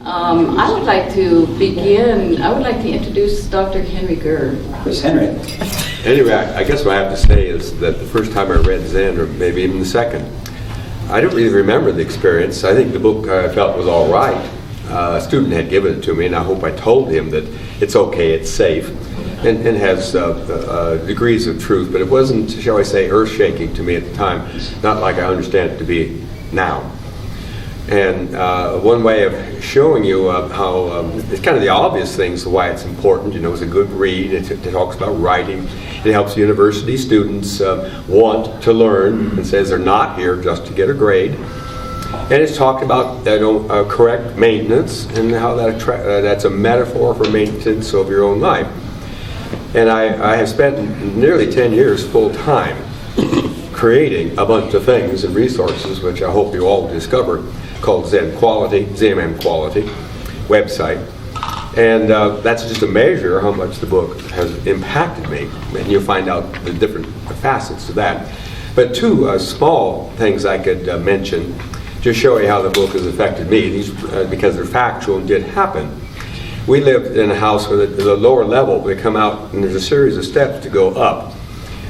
I would like to begin, I would like to introduce Dr. Henry Gurr. Who's Henry? Anyway, I guess what I have to say is that the first time I read Zen, or maybe even the second, I don't really remember the experience. I think the book I felt was all right. A student had given it to me, and I hope I told him that it's okay, it's safe, and has degrees of truth, but it wasn't, shall I say, earth-shaking to me at the time, not like I understand it to be now. And one way of showing you how it's kind of the obvious things, why it's important. You know, it's a good read. It talks about writing. It helps university students want to learn, and says they're not here just to get a grade. And it's talked about correct maintenance, and how that's a metaphor for maintenance of your own life. And I have spent nearly 10 years full time creating a bunch of things and resources, which I hope you all discover, called Zen Quality, ZMM Quality website. And that's just a measure of how much the book has impacted me. And you'll find out the different facets to that. But two small things I could mention, just show you how the book has affected me, these, because they're factual and did happen. We lived in a house where the lower level, they come out and there's a series of steps to go up.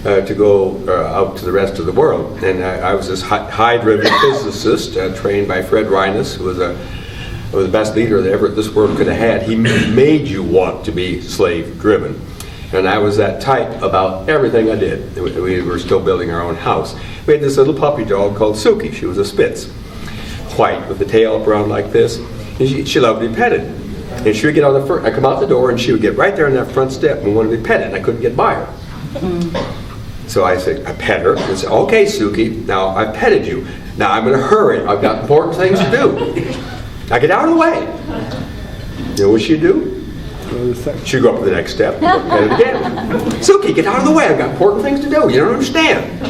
To go out to the rest of the world. And I was this high-driven physicist trained by Fred Rines, who was the best leader that ever this world could have had. He made you want to be slave-driven. And I was that type about everything I did. We were still building our own house. We had this little puppy dog called Suki. She was a Spitz, white with the tail up around like this. And she loved to be petted. And she would get on the front, I'd come out the door and she would get right there on that front step and wanted to be petted. And I couldn't get by her. So I said, I pet her, and said, okay, Suki, now I've petted you. Now I'm going to hurry. I've got important things to do. Now get out of the way. You know what she'd do? She'd go up to the next step and pet it again. Suki, get out of the way. I've got important things to do. You don't understand.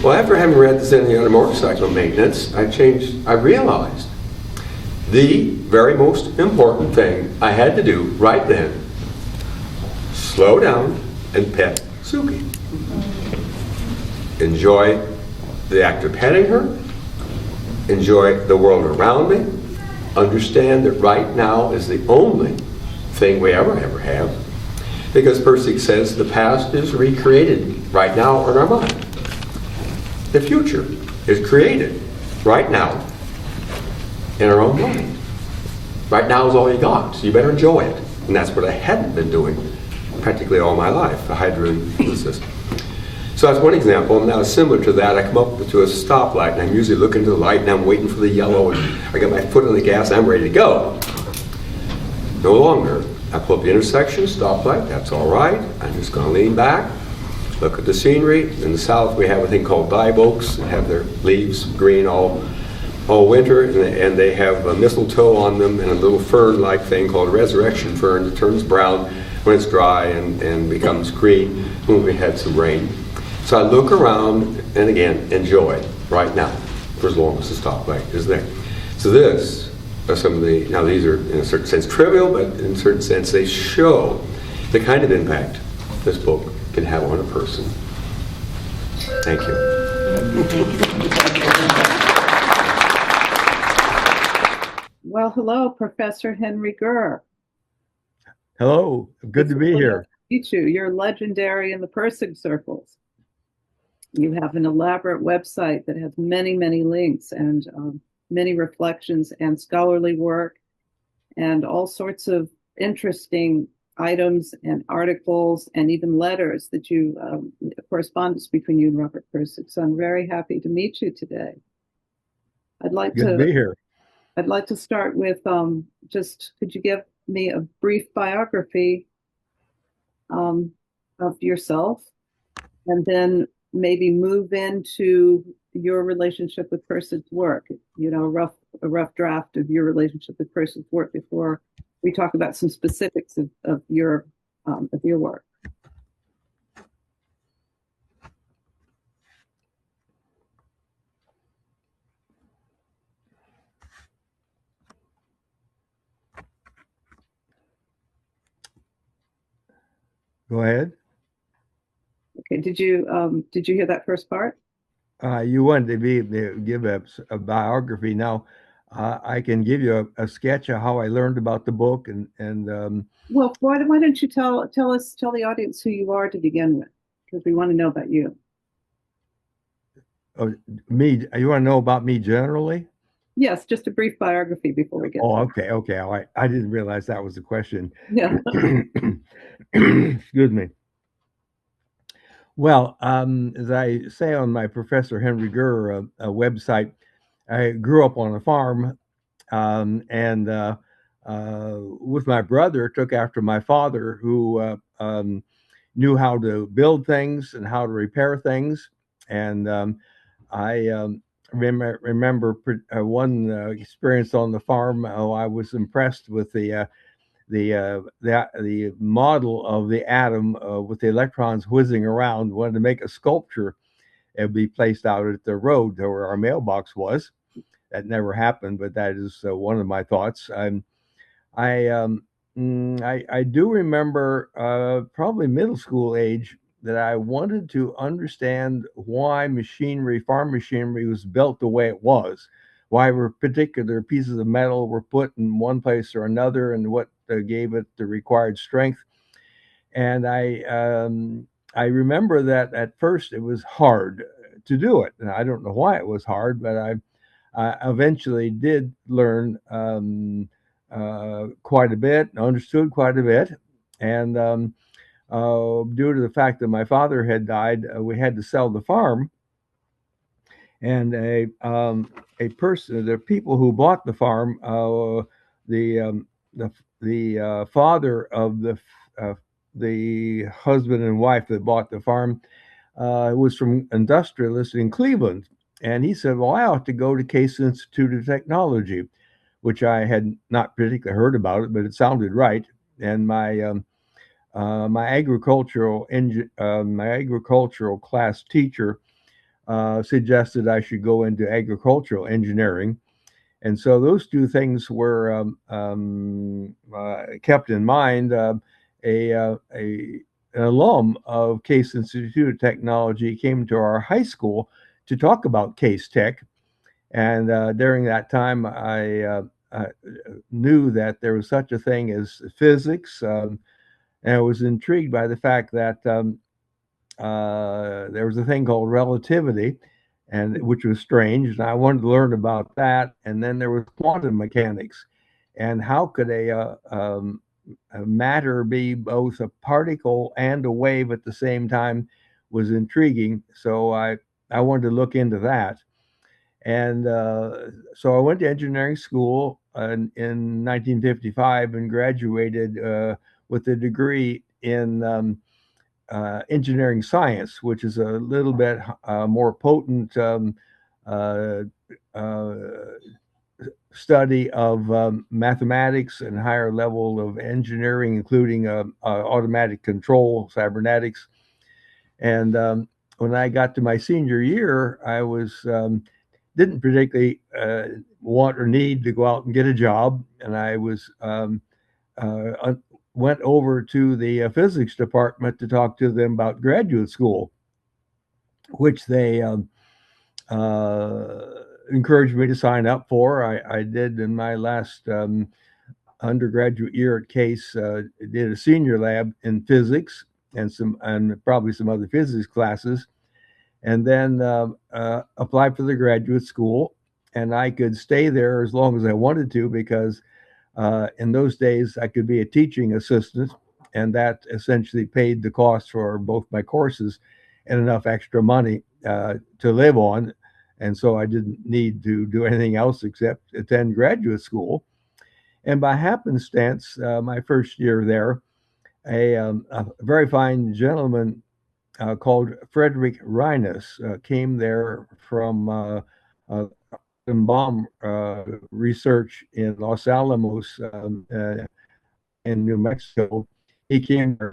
Well, after having read the Zen on Motorcycle Maintenance, I realized the very most important thing I had to do right then, slow down and pet Suki. Enjoy the act of petting her, enjoy the world around me, understand that right now is the only thing we ever have, because Pirsig says the past is recreated right now in our mind. The future is created right now in our own mind. Right now is all you got, so you better enjoy it. And that's what I hadn't been doing practically all my life, a hydrogen physicist. So that's one example. And now similar to that, I come up to a stoplight, and I'm usually looking to the light, and I'm waiting for the yellow, and I got my foot on the gas, and I'm ready to go. No longer. I pull up the intersection, stoplight, that's all right. I'm just going to lean back, look at the scenery. In the south, we have a thing called live oaks that have their leaves green all winter, and they have a mistletoe on them and a little fern-like thing called a resurrection fern that turns brown when it's dry and becomes green when we had some rain. So I look around and again enjoy right now for as long as the stoplight is there. So this are some of the, now these are in a certain sense trivial, but in a certain sense they show the kind of impact this book can have on a person. Thank you. Well, hello, Professor Henry Gurr. Hello, good to be here. Meet you. You're legendary in the Pirsig circles. You have an elaborate website that has many, many links and many reflections and scholarly work and all sorts of interesting items and articles and even letters that you, correspondence between you and Robert Pirsig. So I'm very happy to meet you today. I'd like Good to be here. I'd like to start with just, could you give me a brief biography of yourself, and then maybe move into your relationship with Pirsig's work, you know, a rough draft of your relationship with Pirsig's work before we talk about some specifics of your work. Go ahead. Okay. Did you hear that first part? You wanted to give a biography. Now, I can give you a sketch of how I learned about the book, Well, why don't you tell the audience who you are to begin with, because we want to know about you. me. You want to know about me generally? Yes, just a brief biography before we get Oh, there. okay, okay. I didn't realize that was the question. Yeah. Excuse me. Well, as I say on my Professor Henry Gurr website, I grew up on a farm, and with my brother, took after my father, who knew how to build things and how to repair things. And I remember one experience on the farm. Oh, I was impressed with the model of the atom with the electrons whizzing around. Wanted to make a sculpture and be placed out at the road where our mailbox was. That never happened, but that is one of my thoughts. I I do remember probably middle school age that I wanted to understand why machinery, farm machinery, was built the way it was, why were particular pieces of metal were put in one place or another, and what gave it the required strength. And I remember that at first it was hard to do it, and I don't know why it was hard, but I eventually did learn quite a bit, understood quite a bit, and due to the fact that my father had died, we had to sell the farm, and a person, the people who bought the farm, the father of the husband and wife that bought the farm was from industrialist in Cleveland, and he said, "Well, I ought to go to Case Institute of Technology," which I had not particularly heard about it, but it sounded right. And my agricultural class teacher suggested I should go into agricultural engineering, and so those two things were kept in mind. An alum of Case Institute of Technology came to our high school to talk about Case Tech, and during that time, I knew that there was such a thing as physics, and I was intrigued by the fact that there was a thing called relativity, and which was strange, and I wanted to learn about that. And then there was quantum mechanics, and how could a matter be both a particle and a wave at the same time was intriguing. So I wanted to look into that. And so I went to engineering school in 1955 and graduated with a degree in engineering science, which is a little bit more potent uh, uh, study of mathematics and higher level of engineering, including automatic control, cybernetics. And when I got to my senior year, I was didn't particularly want or need to go out and get a job, and I was went over to the physics department to talk to them about graduate school, which they encouraged me to sign up for. I did in my last undergraduate year at Case, did a senior lab in physics and probably some other physics classes, and then applied for the graduate school. And I could stay there as long as I wanted to because in those days I could be a teaching assistant, and that essentially paid the cost for both my courses and enough extra money to live on. And so I didn't need to do anything else except attend graduate school. And by happenstance, my first year there, a very fine gentleman called Frederic Rines came there from bomb research in Los Alamos in New Mexico. He came there,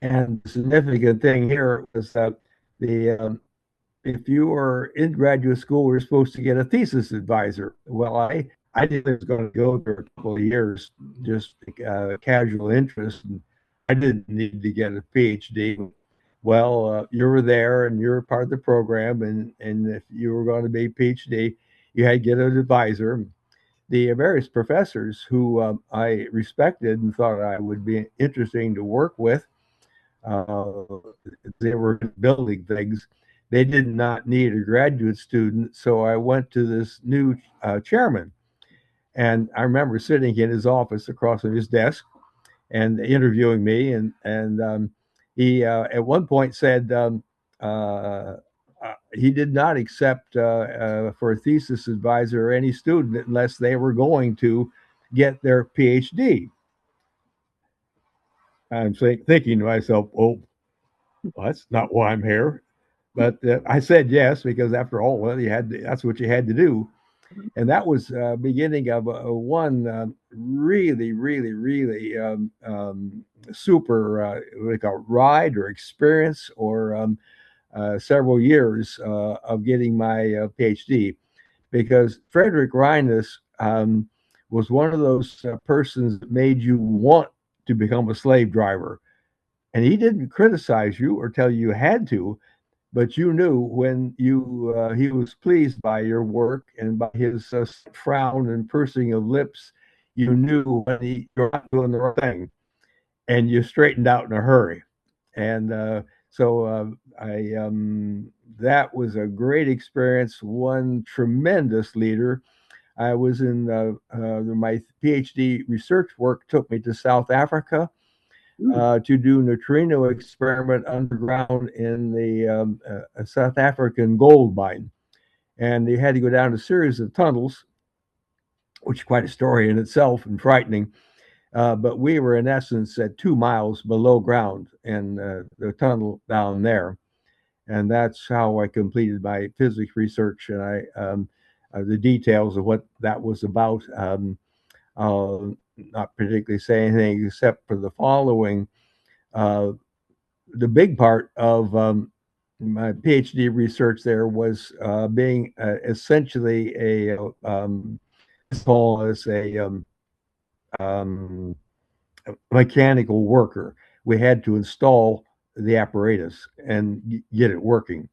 and the significant thing here was that the if you were in graduate school, we were supposed to get a thesis advisor. Well, I didn't think I was going to go there a couple of years, just casual interest. And I didn't need to get a PhD. Well, you were there and you were part of the program, and if you were going to be a PhD, you had to get an advisor. The various professors who I respected and thought I would be interesting to work with, uh, they were building things. They did not need a graduate student, so I went to this new chairman. And I remember sitting in his office across from his desk and interviewing me. And he at one point said he did not accept for a thesis advisor or any student unless they were going to get their PhD. I'm thinking to myself, oh, well, that's not why I'm here. But I said yes because after all, well, that's what you had to do. And that was beginning of one really, really, really super like a ride or experience or several years of getting my PhD, because Frederic Rines was one of those persons that made you want to become a slave driver. And he didn't criticize you or tell you had to, but you knew when he was pleased by your work and by his frown and pursing of lips. You knew when you're not doing the right thing, and you straightened out in a hurry. And so I that was a great experience. One tremendous leader. I was in my PhD research work took me to South Africa to do neutrino experiment underground in the South African gold mine. And they had to go down a series of tunnels, which is quite a story in itself and frightening. But we were in essence at 2 miles below ground in the tunnel down there. And that's how I completed my physics research. And the details of what that was about, I'll not particularly say anything except for the following. The big part of my PhD research there was being essentially a call as um, mechanical worker. We had to install the apparatus and get it working.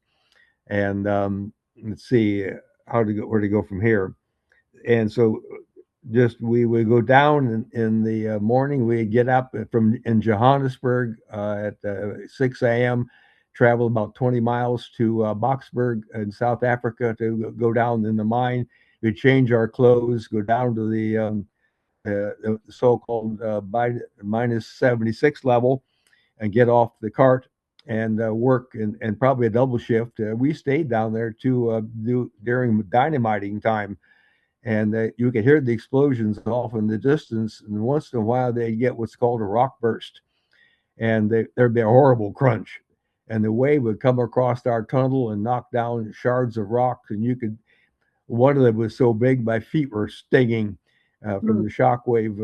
And let's see where to go from here. And so just we would go down in the morning. We'd get up in Johannesburg at 6 a.m., travel about 20 miles to Boksburg in South Africa to go down in the mine. We'd change our clothes, go down to the so-called minus 76 level, and get off the cart and work and probably a double shift. We stayed down there to do during dynamiting time. And you could hear the explosions off in the distance, and once in a while they get what's called a rock burst, and there'd be a horrible crunch, and the wave would come across our tunnel and knock down shards of rock, and one of them was so big my feet were stinging from the shock wave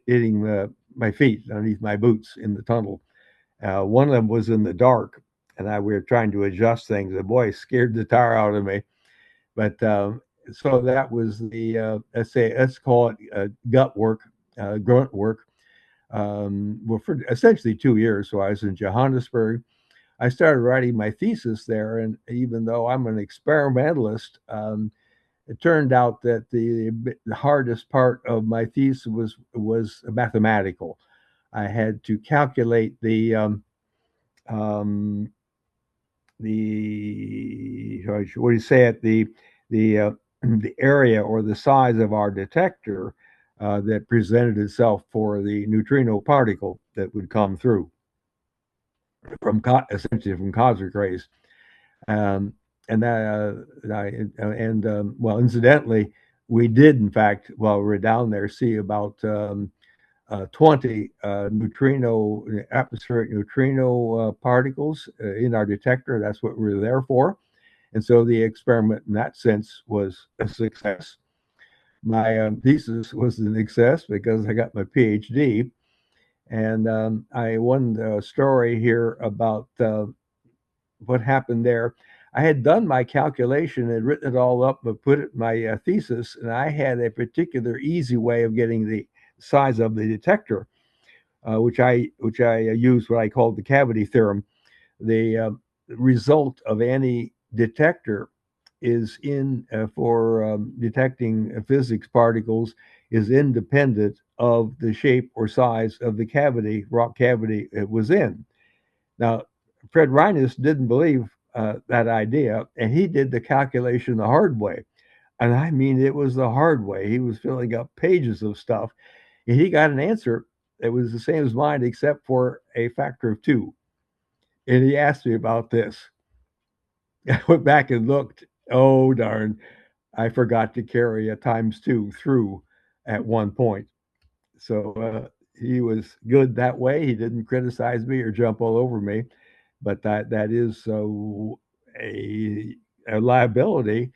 hitting my feet underneath my boots in the tunnel. One of them was in the dark, and we were trying to adjust things. The boy scared the tar out of me, but so that was the let's call it gut work, grunt work. Well, for essentially 2 years. So I was in Johannesburg. I started writing my thesis there, and even though I'm an experimentalist, it turned out that the hardest part of my thesis was mathematical. I had to calculate what do you say it the area or the size of our detector that presented itself for the neutrino particle that would come through essentially from cosmic rays. And well, incidentally, we did in fact while we were down there see about 20 atmospheric neutrino particles in our detector. That's what we were there for. And so the experiment in that sense was a success. My thesis was a success because I got my PhD. And one story here about what happened there. I had done my calculation and written it all up, but put it in my thesis, and I had a particular easy way of getting the size of the detector, which I used what I called the cavity theorem. The result of any detector is for detecting physics particles is independent of the shape or size of the cavity, rock cavity it was in. Now, Fred Rines didn't believe that idea, and he did the calculation the hard way. And I mean, it was the hard way. He was filling up pages of stuff, and he got an answer that was the same as mine, except for a factor of 2. And he asked me about this. I went back and looked. Oh, darn. I forgot to carry a times 2 through at one point. So he was good that way. He didn't criticize me or jump all over me. But that is a liability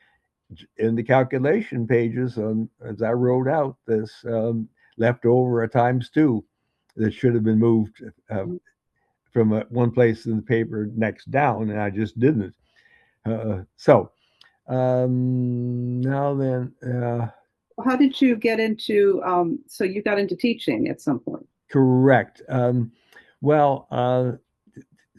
in the calculation pages as I wrote out this left over a times 2 that should have been moved from one place in the paper next down, and I just didn't. So now then, How did you get into, so you got into teaching at some point? correct. Well,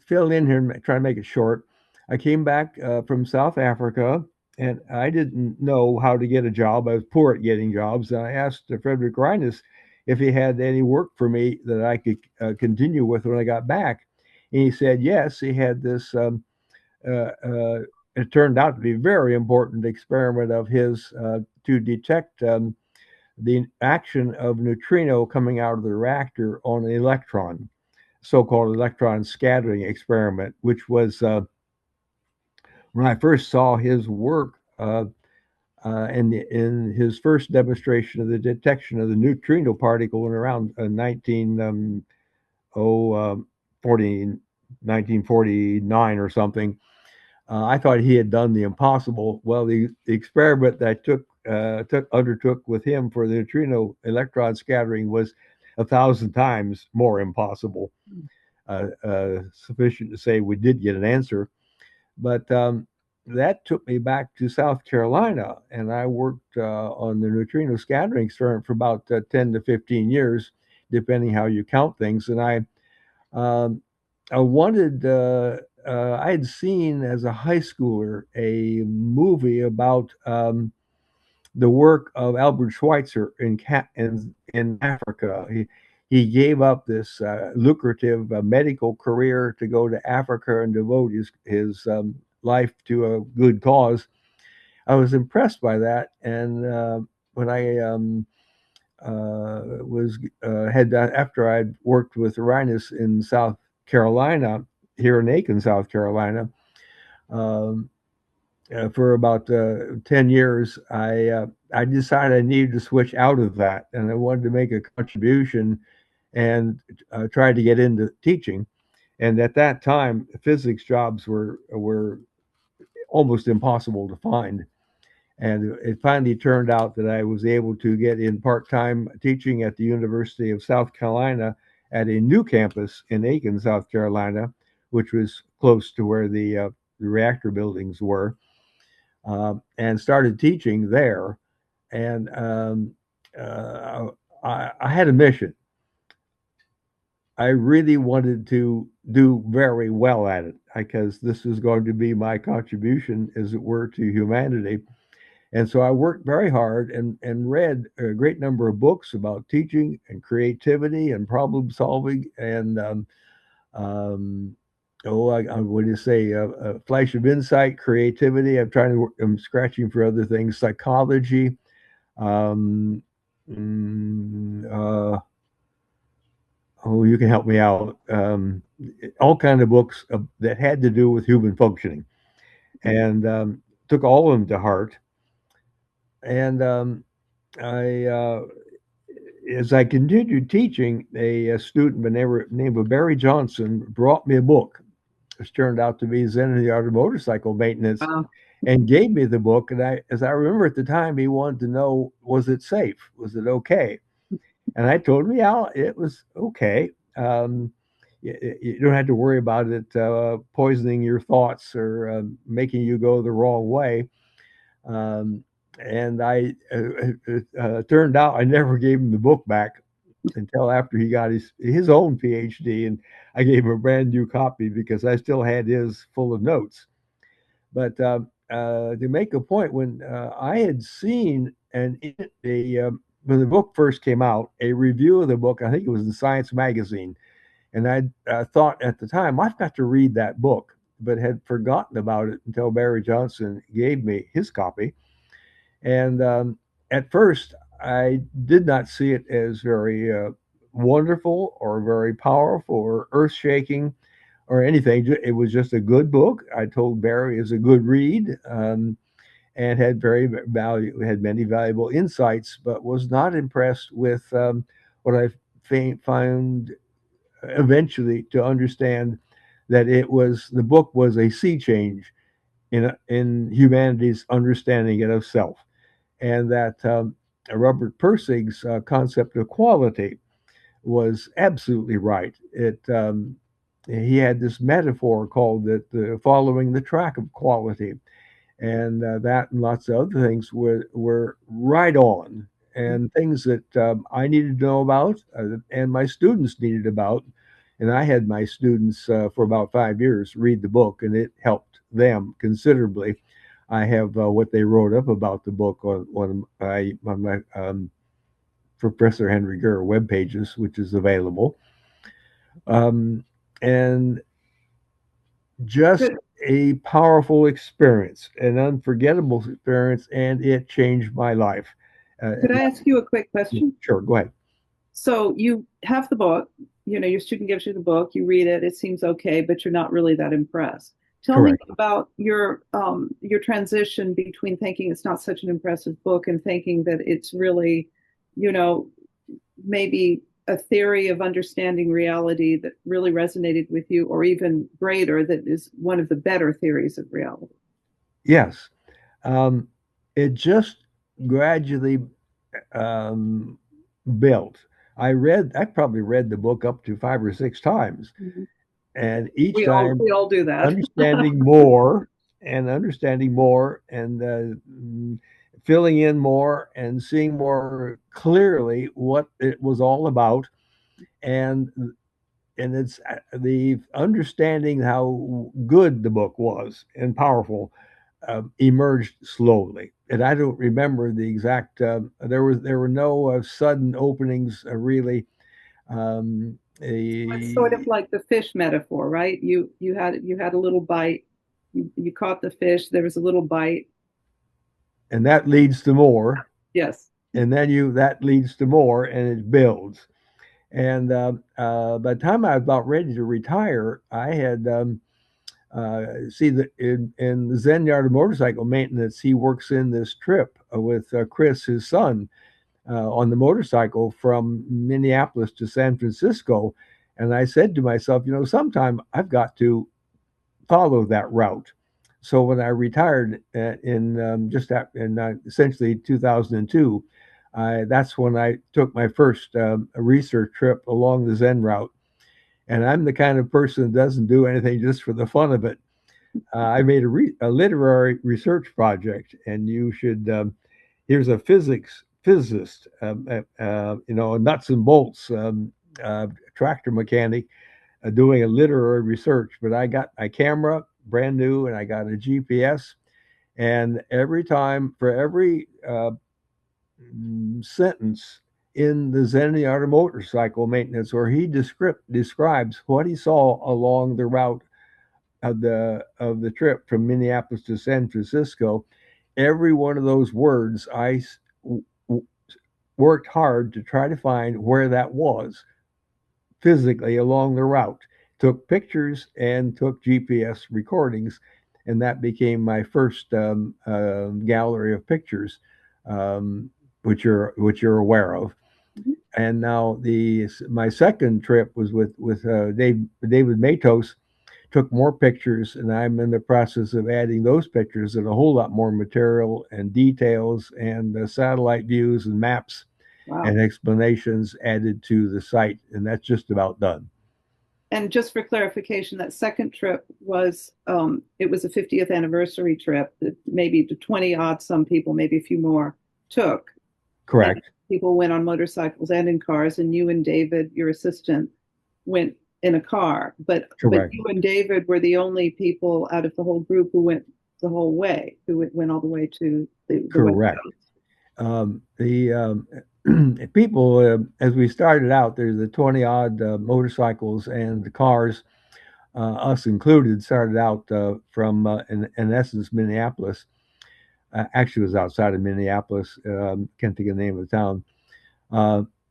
fill in here and try to make it short. I came back from South Africa, and I didn't know how to get a job. I was poor at getting jobs, and I asked Frederic Rines if he had any work for me that I could continue with when I got back. And he said yes. He had this. It turned out to be a very important experiment of his to detect the action of neutrino coming out of the reactor on an electron, so-called electron scattering experiment, which was when I first saw his work in his first demonstration of the detection of the neutrino particle in around 1949 or something. I thought he had done the impossible. Well, the experiment that undertook with him for the neutrino electron scattering was 1,000 times more impossible. Sufficient to say we did get an answer, but that took me back to South Carolina, and I worked on the neutrino scattering experiment for about 10 to 15 years, depending how you count things. And I wanted. I had seen as a high schooler a movie about the work of Albert Schweitzer in Africa. He gave up this lucrative medical career to go to Africa and devote his life to a good cause. I was impressed by that, and when I was had after I'd worked with Rines in South Carolina, here in Aiken, South Carolina, for about 10 years, I decided I needed to switch out of that, and I wanted to make a contribution and tried to get into teaching. And at that time, physics jobs were almost impossible to find. And it finally turned out that I was able to get in part-time teaching at the University of South Carolina at a new campus in Aiken, South Carolina, which was close to where the reactor buildings were, and started teaching there. And I had a mission. I really wanted to do very well at it because this was going to be my contribution, as it were, to humanity. And so I worked very hard and read a great number of books about teaching and creativity and problem solving and what do you say? A flash of insight, creativity. I'm scratching for other things. Psychology. Um, you can help me out. All kind of books that had to do with human functioning, and took all of them to heart. And as I continued teaching, a student by the name of Barry Johnson brought me a book, which turned out to be Zen in the Art of Motorcycle Maintenance, and gave me the book. And as I remember at the time, he wanted to know, was it safe? Was it okay? And I told him, yeah, it was okay. You don't have to worry about it poisoning your thoughts or making you go the wrong way. And turned out I never gave him the book back until after he got his own PhD, and I gave him a brand new copy because I still had his full of notes. But to make a point, when I had seen when the book first came out, a review of the book, I think it was in Science Magazine, and I thought at the time, I've got to read that book, but had forgotten about it until Barry Johnson gave me his copy. And at first, I did not see it as very wonderful or very powerful or earth shaking or anything. It was just a good book. I told Barry it was a good read, and had many valuable insights, but was not impressed with what I found eventually to understand, that the book was a sea change in humanity's understanding of self, and that Robert Pirsig's concept of quality was absolutely right. He had this metaphor called the following the track of quality, and that and lots of other things were right on, and things that I needed to know about, and my students needed about. And I had my students for about 5 years read the book, and it helped them considerably. I have what they wrote up about the book on my Professor Henry Gurr web pages, which is available. And just a powerful experience, an unforgettable experience, and it changed my life. Could I ask you a quick question? Sure, go ahead. So you have the book, your student gives you the book, you read it, it seems okay, but you're not really that impressed. Tell Correct. me about your transition between thinking it's not such an impressive book and thinking that it's really, maybe a theory of understanding reality that really resonated with you, or even greater, that is one of the better theories of reality. Yes. It just gradually built. I probably read the book up to 5 or 6 times. Mhm. And each We time all do that. understanding more and filling in more and seeing more clearly what it was all about. And it's the understanding how good the book was and powerful emerged slowly. And I don't remember the exact. There were no sudden openings really. It's sort of like the fish metaphor, right? You had a little bite. You caught the fish. There was a little bite. And that leads to more. Yes. And then that leads to more, and it builds. And by the time I was about ready to retire, I had see that in the Zen Yard of Motorcycle Maintenance, he works in this trip with Chris, his son, on the motorcycle from Minneapolis to San Francisco. And I said to myself, sometime I've got to follow that route. So when I retired in essentially 2002, that's when I took my first research trip along the Zen route. And I'm the kind of person that doesn't do anything just for the fun of it. I made a literary research project, and you should. Here's a physicist, a nuts and bolts tractor mechanic doing a literary research. But I got my camera brand new, and I got a GPS. And for every sentence in the Zen Yard of Motorcycle Maintenance, where he describes what he saw along the route of the trip from Minneapolis to San Francisco, every one of those words I worked hard to try to find where that was physically along the route. Took pictures and took GPS recordings, and that became my first gallery of pictures, which you're aware of. Mm-hmm. And now my second trip was with David Matos. Took more pictures, and I'm in the process of adding those pictures and a whole lot more material and details and satellite views and maps. Wow. And explanations added to the site, and that's just about done. And just for clarification, that second trip was it was a 50th anniversary trip that maybe the 20 odd some people, maybe a few more, took. Correct. And people went on motorcycles and in cars, and you and David, your assistant, went in a car. But you and David were the only people out of the whole group who went the whole way, who went all the way to the West Correct. Coast. The people, as we started out, there's the 20 odd motorcycles and the cars, us included, started out from, in essence, Minneapolis. Actually, it was outside of Minneapolis. Can't think of the name of the town.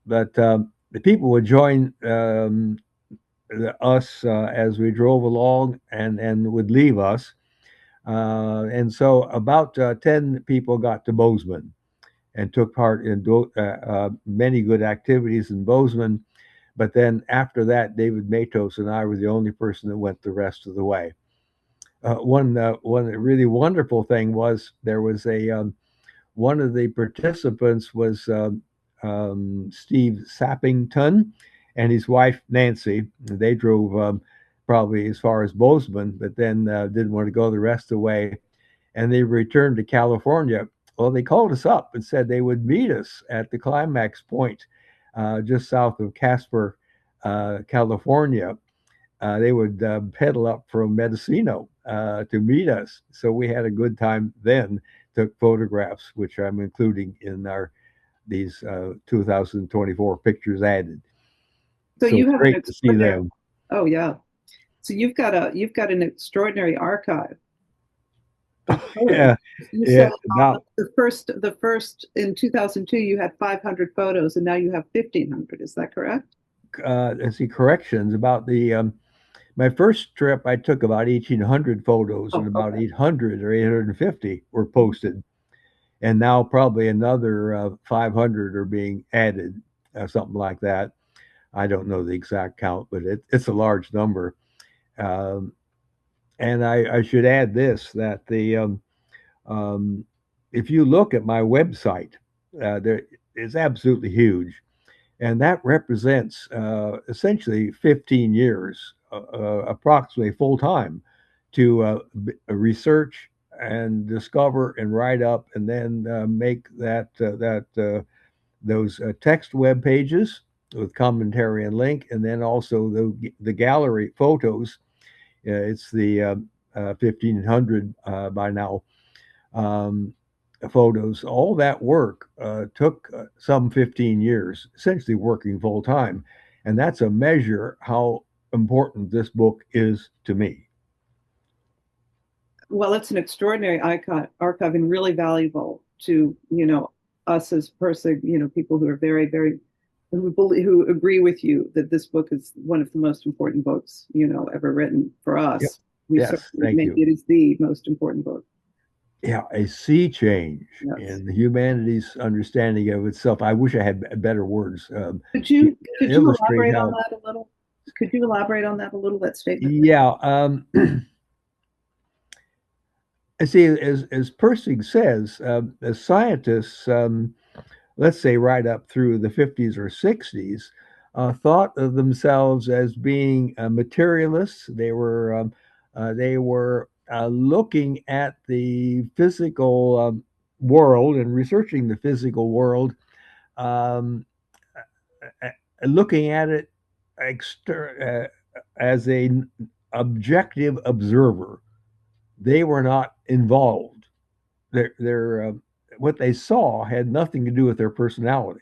But the people would join us as we drove along and would leave us. And so about 10 people got to Bozeman and took part in many good activities in Bozeman. But then after that, David Matos and I were the only person that went the rest of the way. One really wonderful thing was there was one of the participants was Steve Sappington and his wife Nancy. They drove probably as far as Bozeman, but then didn't want to go the rest of the way, and they returned to California. Well, they called us up and said they would meet us at the climax point just south of Casper, California. They would pedal up from Mendocino to meet us. So we had a good time then, took photographs, which I'm including in these 2024 pictures added. So you it's have great to see them. Oh yeah. So you've got an extraordinary archive. Yeah, You yeah. said Now, the first in 2002 you had 500 photos, and now you have 1,500. Is that correct? let's see, corrections about the my first trip. I took about 1,800 photos, and about 800 or 850 were posted, and now probably another 500 are being added, something like that. I don't know the exact count, but it's a large number. Um, and I should add this, that if you look at my website, there is absolutely huge, and that represents essentially 15 years, approximately full time, to research and discover and write up, and then make those text web pages with commentary and link, and then also the gallery photos. It's the 1,500 by now um, photos. All that work took some 15 years, essentially working full time. And that's a measure how important this book is to me. Well, it's an extraordinary archive and really valuable to, us as Pirsig, people who are very, very, who agree with you that this book is one of the most important books, ever written for us. Yep. We Yes, certainly thank think you. it is the most important book. Yeah, a sea change Yes. in humanity's understanding of itself. I wish I had better words. Could you illustrate elaborate how, on that a little? Could you elaborate on that a little, that statement? yeah. See, as Pirsig says, as scientists, let's say right up through the 50s or 60s, thought of themselves as being materialists. They were looking at the physical world and researching the physical world, um, looking at it as an objective observer. They were not involved. Their what they saw had nothing to do with their personality.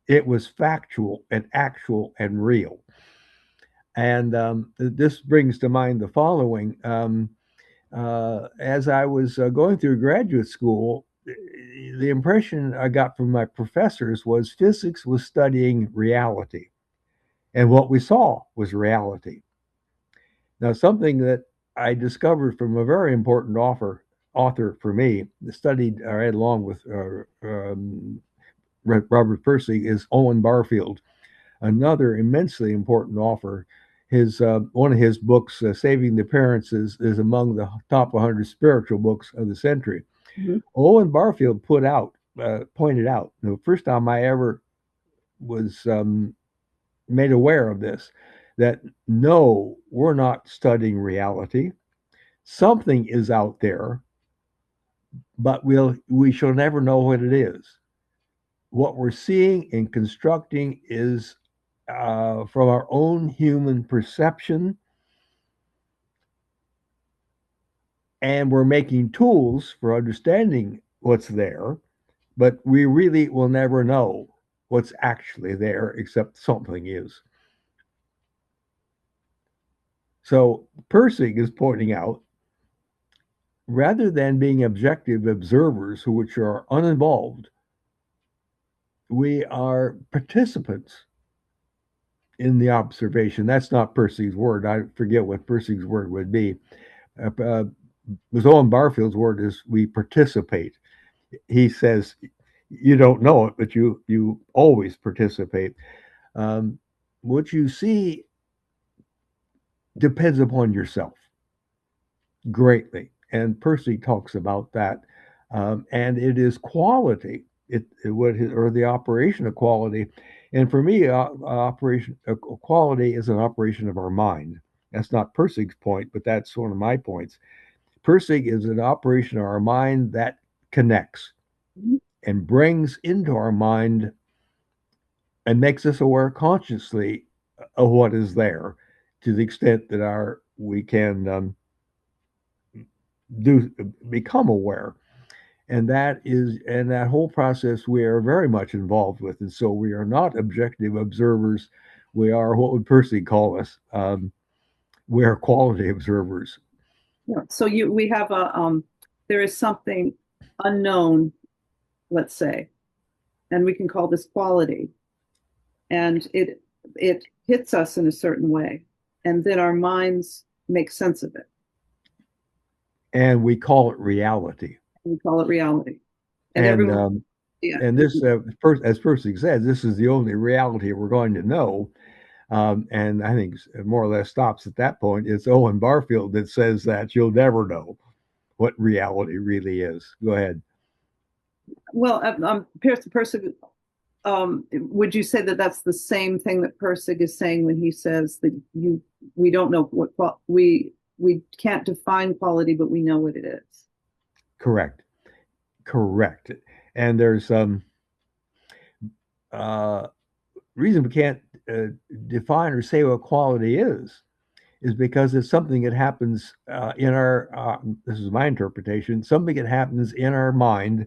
It was factual and actual and real. And this brings to mind the following. As I was going through graduate school, the impression I got from my professors was physics was studying reality, and what we saw was reality. Now, something that I discovered from a very important author for me, studied I read along with Robert Pirsig, is Owen Barfield, another immensely important author. His one of his books, Saving the Parents, is among the top 100 spiritual books of the century. Mm-hmm. Owen Barfield pointed out, the first time I ever was made aware of this, that no, we're not studying reality. Something is out there, but we shall never know what it is. What we're seeing and constructing is from our own human perception and we're making tools for understanding what's there, but we really will never know what's actually there except something is. So Pirsig is pointing out, rather than being objective observers which are uninvolved, we are participants in the observation. That's not Pirsig's word. I forget what Pirsig's word would be. Owen Barfield's word is we participate. He says you don't know it, but you always participate. What you see depends upon yourself greatly, and Pirsig talks about that. And it is quality, or the operation of quality. And for me, quality is an operation of our mind. That's not Pirsig's point, but that's one of my points. Pirsig is an operation of our mind that connects and brings into our mind and makes us aware consciously of what is there, to the extent that we can become aware. And that whole process we are very much involved with. And so we are not objective observers. We are, what would Pirsig call us? We are quality observers. Yeah. So we have there is something unknown, let's say, and we can call this quality, and it hits us in a certain way, and then our minds make sense of it, and we call it reality. We call it reality, and everyone, and this, as Pirsig says, this is the only reality we're going to know. And I think it more or less stops at that point. It's Owen Barfield that says that you'll never know what reality really is. Go ahead. Well, Pirsig, would you say that that's the same thing that Pirsig is saying when he says that we don't know what we can't define quality, but we know what it is? Correct. And there's reason we can't define or say what quality is because it's something that happens in our, this is my interpretation, something that happens in our mind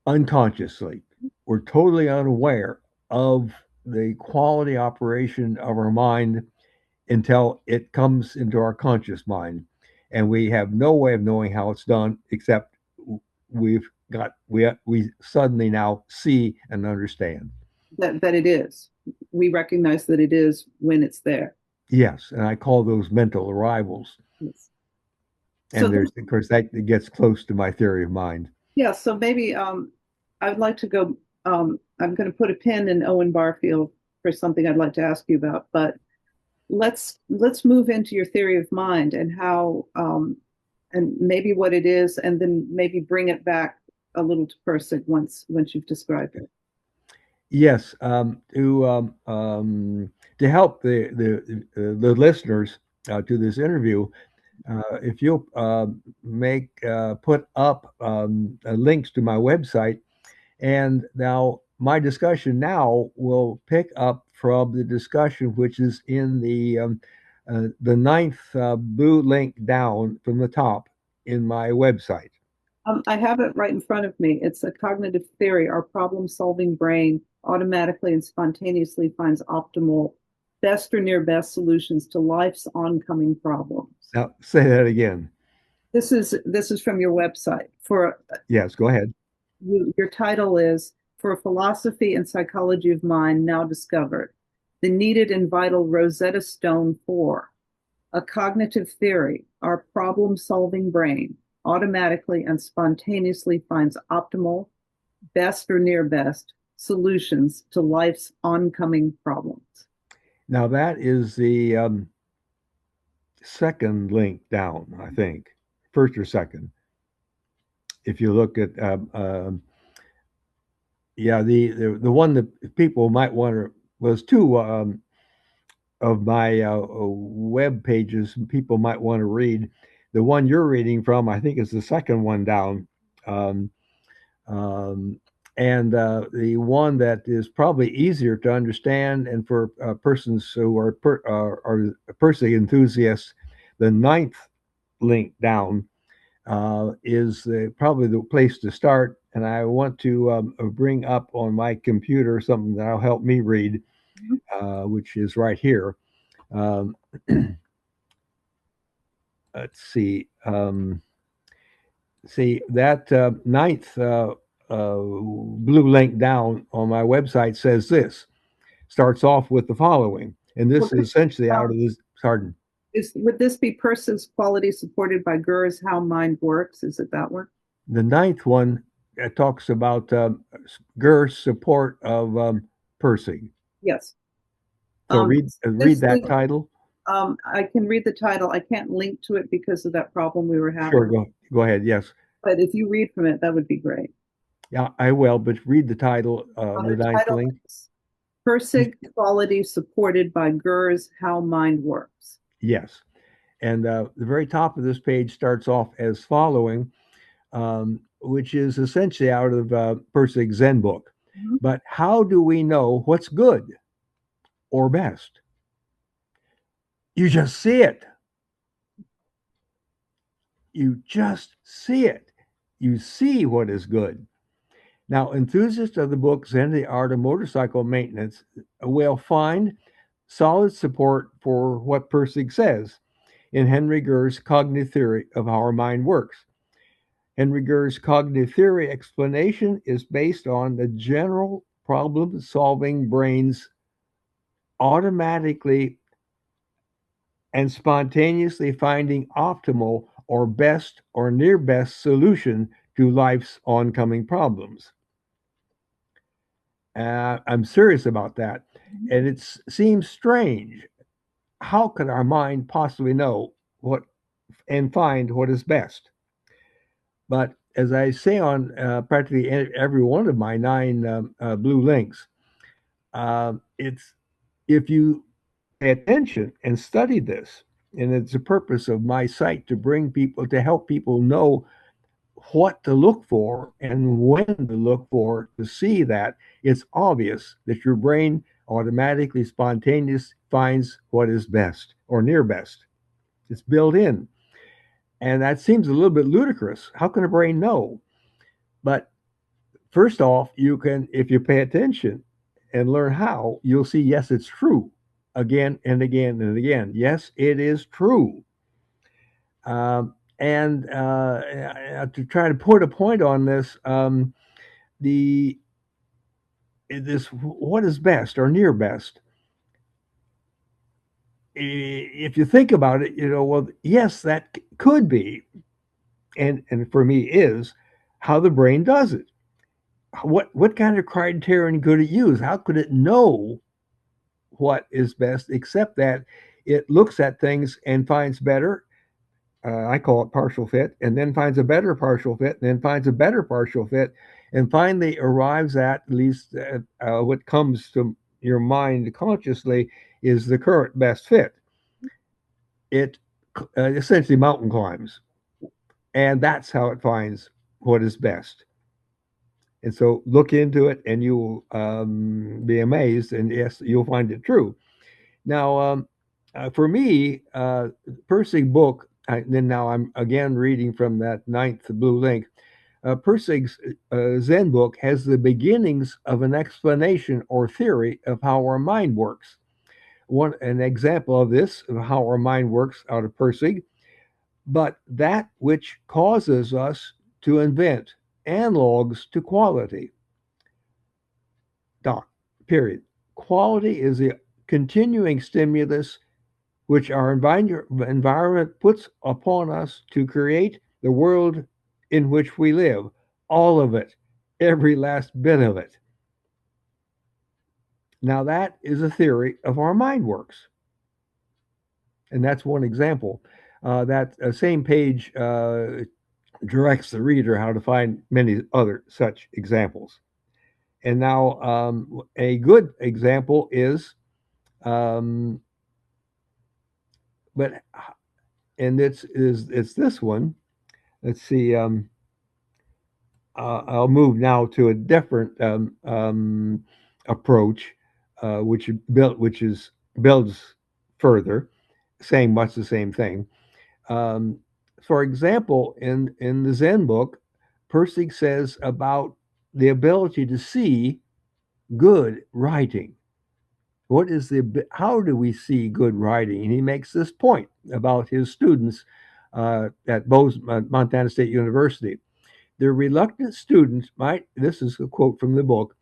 unconsciously. We're totally unaware of the quality operation of our mind until it comes into our conscious mind. And we have no way of knowing how it's done, except we suddenly now see and understand that it is. We recognize that it is when it's there. Yes, and I call those mental arrivals. Yes. And so of course, that gets close to my theory of mind. Yeah, so maybe I'd like to go, I'm going to put a pin in Owen Barfield for something I'd like to ask you about, but let's move into your theory of mind and how, and maybe what it is, and then maybe bring it back a little to Pirsig once you've described it. Yes, to help the listeners to this interview, if you'll put up links to my website, and now my discussion now will pick up from the discussion which is in the ninth blue link down from the top in my website. I have it right in front of me. It's a cognitive theory. Our problem-solving brain automatically and spontaneously finds optimal, best or near best solutions to life's oncoming problems. Now, say that again. This is from your website. Yes, go ahead. Your title is "For a Philosophy and Psychology of Mind Now Discovered: The Needed and Vital Rosetta Stone for a Cognitive Theory. Our problem-solving brain automatically and spontaneously finds optimal, best or near best solutions to life's oncoming problems." Now that is the second link down, I think, first or second. If you look at, the one that people might want to, was two of my web pages people might want to read. The one you're reading from, I think, is the second one down. And the one that is probably easier to understand, and for persons who are Pirsig enthusiasts, the ninth link down is probably the place to start. And I want to bring up on my computer something that'll help me read, which is right here. Um, let's see. See that ninth blue link down on my website says this. Starts off with the following, and this is essentially out of this. Pardon. Would this be Pirsig's quality supported by Gurr's How Mind Works? Is it that one? The ninth one talks about Gurr's support of Pirsig. Yes. So read that title. I can read the title. I can't link to it because of that problem we were having. Sure, go ahead. Yes. But if you read from it, that would be great. Yeah, I will. But read the title. The ninth link. Pirsig quality supported by Gurr's How Mind Works. Yes. And the very top of this page starts off as following, which is essentially out of Pirsig's Zen book. Mm-hmm. But how do we know what's good or best? You just see it. You just see it. You see what is good. Now, enthusiasts of the book Zen, the Art of Motorcycle Maintenance will find solid support for what Pirsig says in Henry Gurr's cognitive theory of how our mind works. Henry Gurr's cognitive theory explanation is based on the general problem-solving brain's automatically and spontaneously finding optimal or best or near best solution to life's oncoming problems. I'm serious about that. And it seems strange. How could our mind possibly know what and find what is best? But as I say on practically every one of my 9 blue links, it's if you pay attention and study this, and it's the purpose of my site to bring people, to help people know what to look for and when to look for, to see that it's obvious that your brain automatically, spontaneously finds what is best or near best. It's built in. And that seems a little bit ludicrous. How can a brain know? But first off, you can, if you pay attention and learn how, you'll see, yes, it's true again and again and again. Yes, it is true. And to try to put a point on this, what is best or near best? If you think about it, well, yes, that could be, and for me is how the brain does it. What kind of criterion could it use? How could it know what is best, except that it looks at things and finds better. I call it partial fit, and then finds a better partial fit, and then finds a better partial fit, and finally arrives at least what comes to your mind consciously is the current best fit. It essentially mountain climbs, and that's how it finds what is best. And so look into it, and you will be amazed, and yes, you'll find it true. Now, for me, Pirsig book, then now I'm again reading from that 9th blue link. Pirsig's Zen book has the beginnings of an explanation or theory of how our mind works. An example of this, of how our mind works out of Pirsig, but that which causes us to invent analogs to quality. Period. Quality is the continuing stimulus which our environment puts upon us to create the world in which we live. All of it, every last bit of it. Now that is a theory of our mind works. And that's one example. That same page directs the reader how to find many other such examples. And now a good example is, and it's this one. Let's see. I'll move now to a different approach, which builds further, saying much the same thing. for example, in the Zen book, Pirsig says about the ability to see good writing. What is how do we see good writing? And he makes this point about his students at Montana State University. The reluctant student might, this is a quote from the book,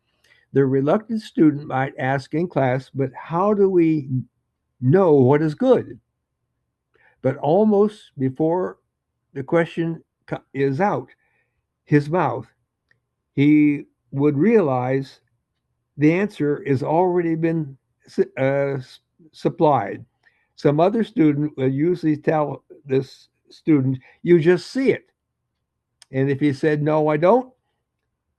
the reluctant student might ask in class, but how do we know what is good? But almost before the question is out his mouth, he would realize the answer has already been uh, supplied. Some other student will usually tell this student, you just see it. And if he said, no, I don't,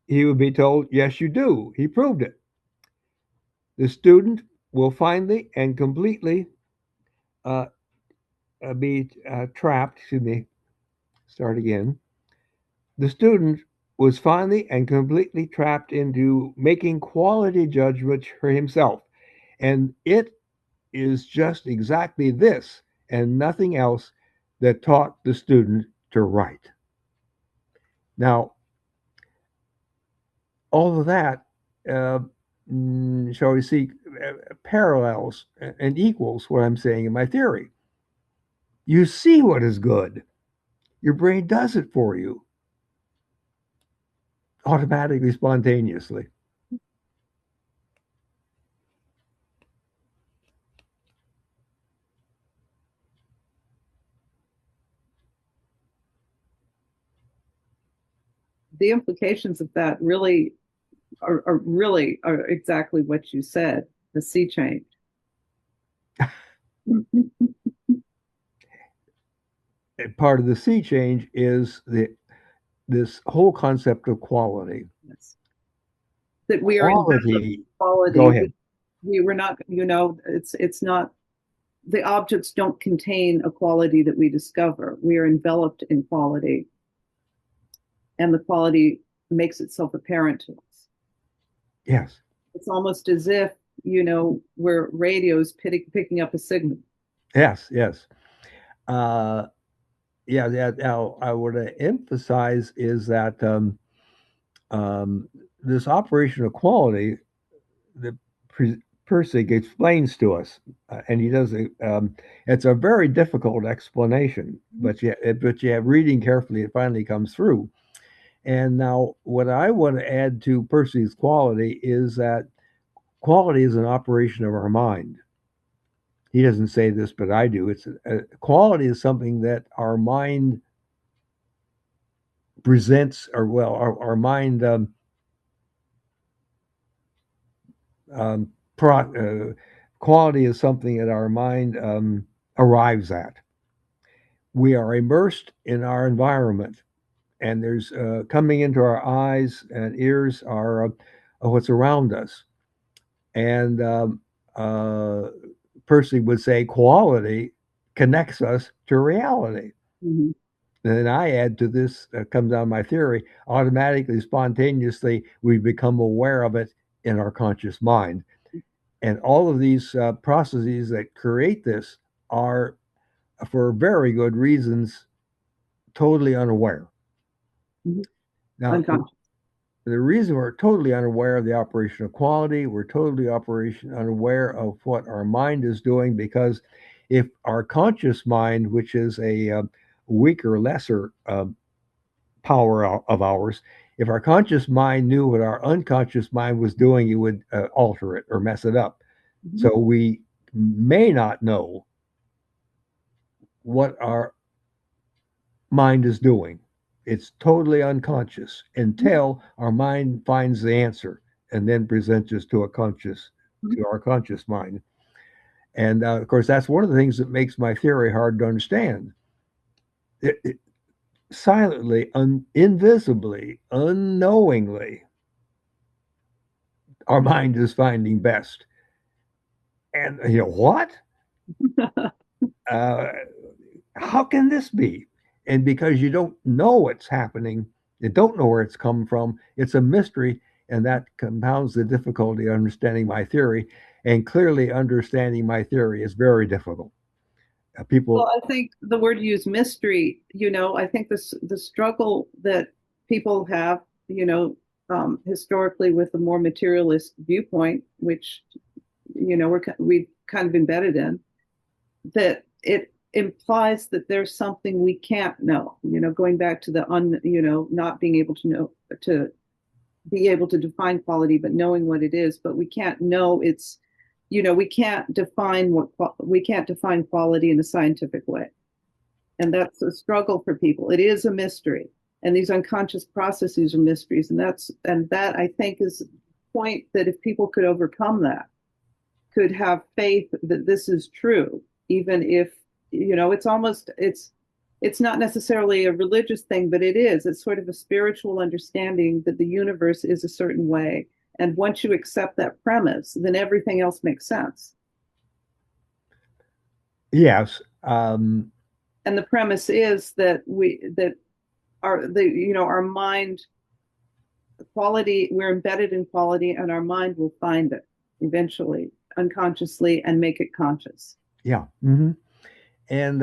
he would be told, yes, you do. He proved it. The student will finally and completely uh, be trapped. Excuse me, start again. The student was finally and completely trapped into making quality judgments for himself. And it is just exactly this and nothing else that taught the student to write. Now, all of that, uh, shall we see, parallels and equals what I'm saying in my theory. You see what is good. Your brain does it for you automatically, spontaneously. The implications of that really are exactly what you said, the sea change. And part of the sea change is this whole concept of quality. Yes. That we are Quality. quality. Go ahead. We were not, it's not, the objects don't contain a quality that we discover. We are enveloped in quality, and the quality makes itself apparent to us. Yes. It's almost as if, we're radios picking up a signal. Yes. Yes. Yeah. Now, I want to emphasize is that this operation of quality, the Pirsig explains to us, and he does. It's a very difficult explanation, but you have reading carefully, it finally comes through. And now, what I want to add to Pirsig's quality is that quality is an operation of our mind. He doesn't say this, but I do. It's quality is something that our mind presents, or well, our mind um, quality is something that our mind arrives at. We are immersed in our environment, and there's coming into our eyes and ears are what's around us. And Percy would say quality connects us to reality. Mm-hmm. And then I add to this, comes down my theory, automatically, spontaneously, we become aware of it in our conscious mind. And all of these processes that create this are, for very good reasons, totally unaware. Mm-hmm. Now, Unconscious. the reason we're totally unaware of the operation of quality, we're totally unaware of what our mind is doing, because if our conscious mind, which is a weaker, lesser power of ours, if our conscious mind knew what our unconscious mind was doing, it would alter it or mess it up. Mm-hmm. So we may not know what our mind is doing. It's totally unconscious until our mind finds the answer and then presents us to our conscious mind. And of course, that's one of the things that makes my theory hard to understand. Silently, invisibly, unknowingly, our mind is finding best. And what? How can this be? And because you don't know what's happening, you don't know where it's come from, it's a mystery, and that compounds the difficulty of understanding my theory. And clearly, understanding my theory is very difficult. People, Well, I think the word you use, mystery, I think the struggle that people have, historically with a more materialist viewpoint, which, we've kind of embedded in, that it implies that there's something we can't know, going back to not being able to know, to be able to define quality, but knowing what it is, but we can't know it's, we can't define quality in a scientific way. And that's a struggle for people. It is a mystery. And these unconscious processes are mysteries. And that I think is the point, that if people could overcome that, could have faith that this is true, even if, it's not necessarily a religious thing, but it is. It's sort of a spiritual understanding that the universe is a certain way. And once you accept that premise, then everything else makes sense. yes. And the premise is that our mind, quality, we're embedded in quality, and our mind will find it eventually, unconsciously, and make it conscious. Yeah. Mm-hmm. And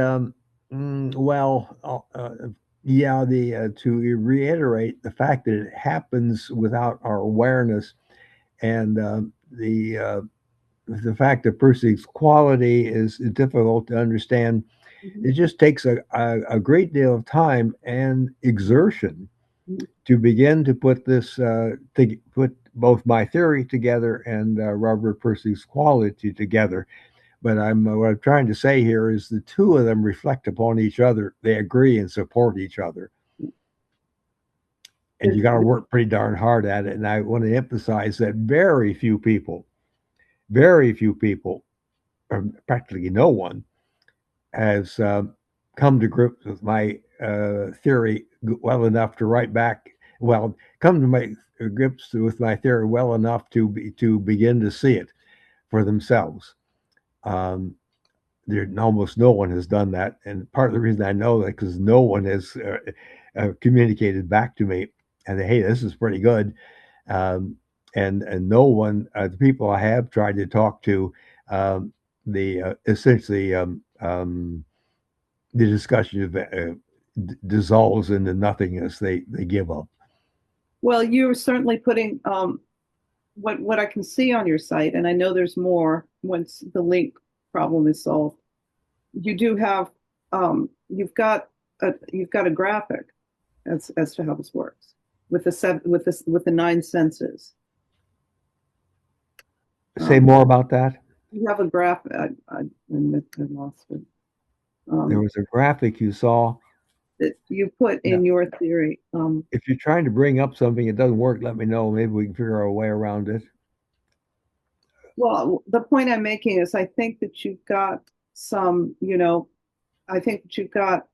yeah, to reiterate the fact that it happens without our awareness, and the fact that Pirsig's quality is difficult to understand. Mm-hmm. It just takes a great deal of time and exertion to begin to put put both my theory together and Robert Pirsig's quality together. But what I'm trying to say here is the two of them reflect upon each other. They agree and support each other. And you got to work pretty darn hard at it. And I want to emphasize that very few people, or practically no one, has come to grips with my theory well enough to write back. Well, come to my grips with my theory well enough to begin to see it for themselves. Almost no one has done that, and part of the reason I know that because no one has communicated back to me and hey, this is pretty good, and no one, the people I have tried to talk to, essentially the discussion dissolves into nothingness. They give up. Well, you're certainly putting what I can see on your site, and I know there's more once the link problem is solved. You do have you've got a graphic as to how this works with the 9 senses. Say more about that. You have a graphic. I lost it. There was a graphic you saw that you put in your theory. If you're trying to bring up something, it doesn't work, let me know. Maybe we can figure out a way around it. Well, the point I'm making is I think that you've got some, I think that you've got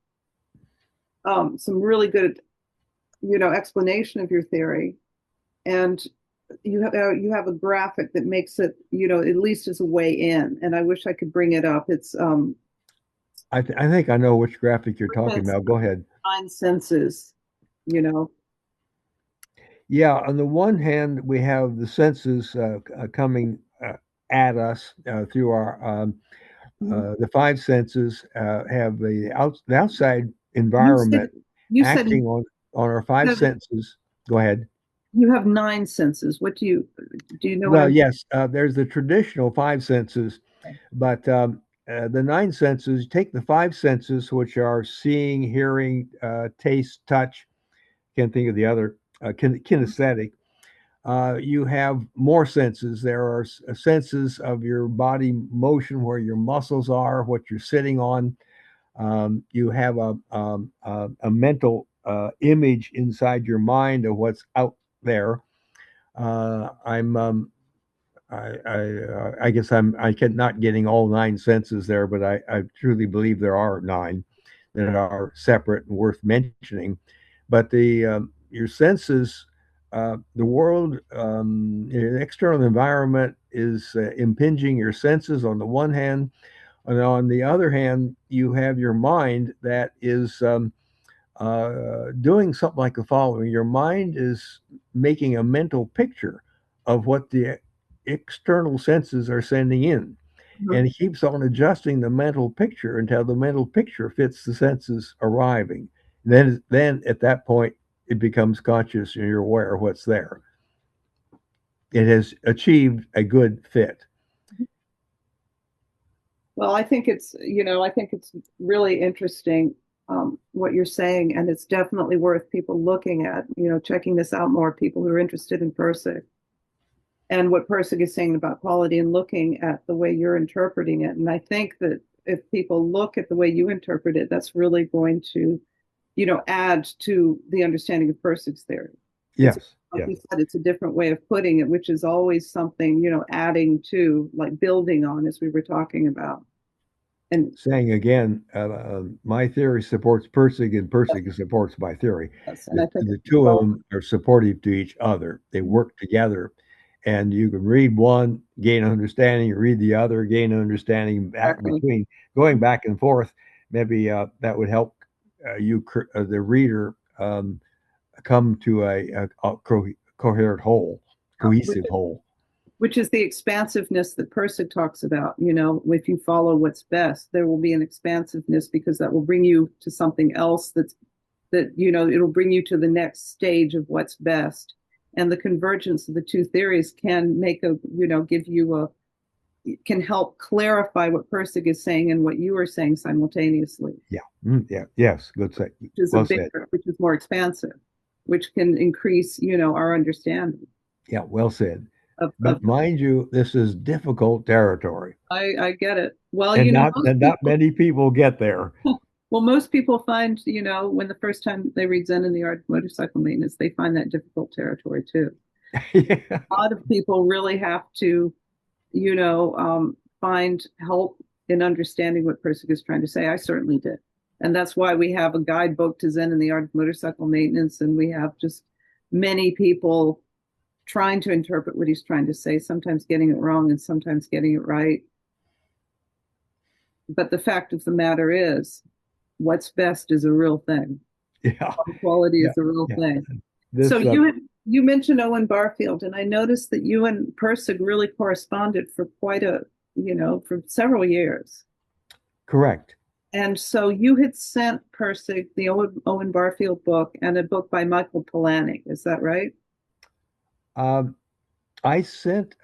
some really good, explanation of your theory. And you have a graphic that makes it, at least as a way in. And I wish I could bring it up. It's I think I know which graphic you're talking about. Go ahead. 9 senses, Yeah, on the one hand, we have the senses coming at us through our the 5 senses have the outside environment acting on our 5 senses. Go ahead. You have 9 senses. What do you know? Well, yes, there's the traditional 5 senses, but the 9 senses, take the 5 senses, which are seeing, hearing, taste, touch. Can't think of the other, kinesthetic. You have more senses. There are senses of your body motion, where your muscles are, what you're sitting on. You have a mental image inside your mind of what's out there. I guess I'm not getting all 9 senses there, but I truly believe there are 9 that are separate and worth mentioning. But your senses, the world, the external environment is impinging your senses on the one hand, and on the other hand, you have your mind that is doing something like the following. Your mind is making a mental picture of what the external senses are sending in. and he keeps on adjusting the mental picture until the mental picture fits the senses arriving. Then at that point, it becomes conscious and you're aware of what's there. It has achieved a good fit. Well, I think it's really interesting what you're saying, and it's definitely worth people looking at, checking this out more, people who are interested in Pirsig and what Pirsig is saying about quality and looking at the way you're interpreting it. And I think that if people look at the way you interpret it, that's really going to, add to the understanding of Pirsig's theory. Yes. Like you said, it's a different way of putting it, which is always something, adding to, like building on, as we were talking about. And saying again, my theory supports Pirsig and Pirsig supports my theory. yes, and I think The two of them are supportive to each other. They work together. And you can read one, gain understanding, you read the other, gain understanding back between, going back and forth. Maybe that would help the reader, come to a coherent whole, cohesive whole. Which is the expansiveness that Pirsig talks about. If you follow what's best, there will be an expansiveness because that will bring you to something else it'll bring you to the next stage of what's best. And the convergence of the two theories can can help clarify what Pirsig is saying and what you are saying simultaneously. Yeah. Yeah. Yes. Good say. Which is more expansive, which can increase, our understanding. Yeah. Well said. But mind you, this is difficult territory. I get it. Well, and not many people get there. Well, most people find, when the first time they read Zen and the Art of Motorcycle Maintenance, they find that difficult territory too. Yeah. A lot of people really have to, find help in understanding what Pirsig is trying to say. I certainly did. And that's why we have a guidebook to Zen and the Art of Motorcycle Maintenance. And we have just many people trying to interpret what he's trying to say, sometimes getting it wrong and sometimes getting it right. But the fact of the matter is, what's best is a real thing. Yeah. Quality is a real thing. So you mentioned Owen Barfield, and I noticed that you and Pirsig really corresponded for for several years. Correct. And so you had sent Pirsig the Owen Barfield book and a book by Michael Polanyi. Is that right? I sent.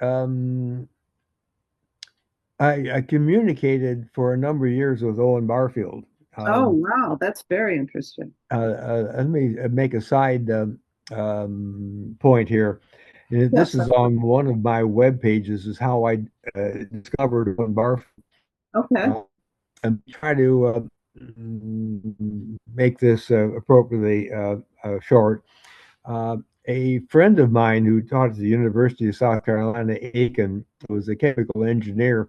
I communicated for a number of years with Owen Barfield. Oh, wow. That's very interesting. Let me make a side point here. This is on one of my web pages, is how I discovered Owen Barfield. Okay. And try to make this appropriately short. A friend of mine who taught at the University of South Carolina, Aiken, was a chemical engineer,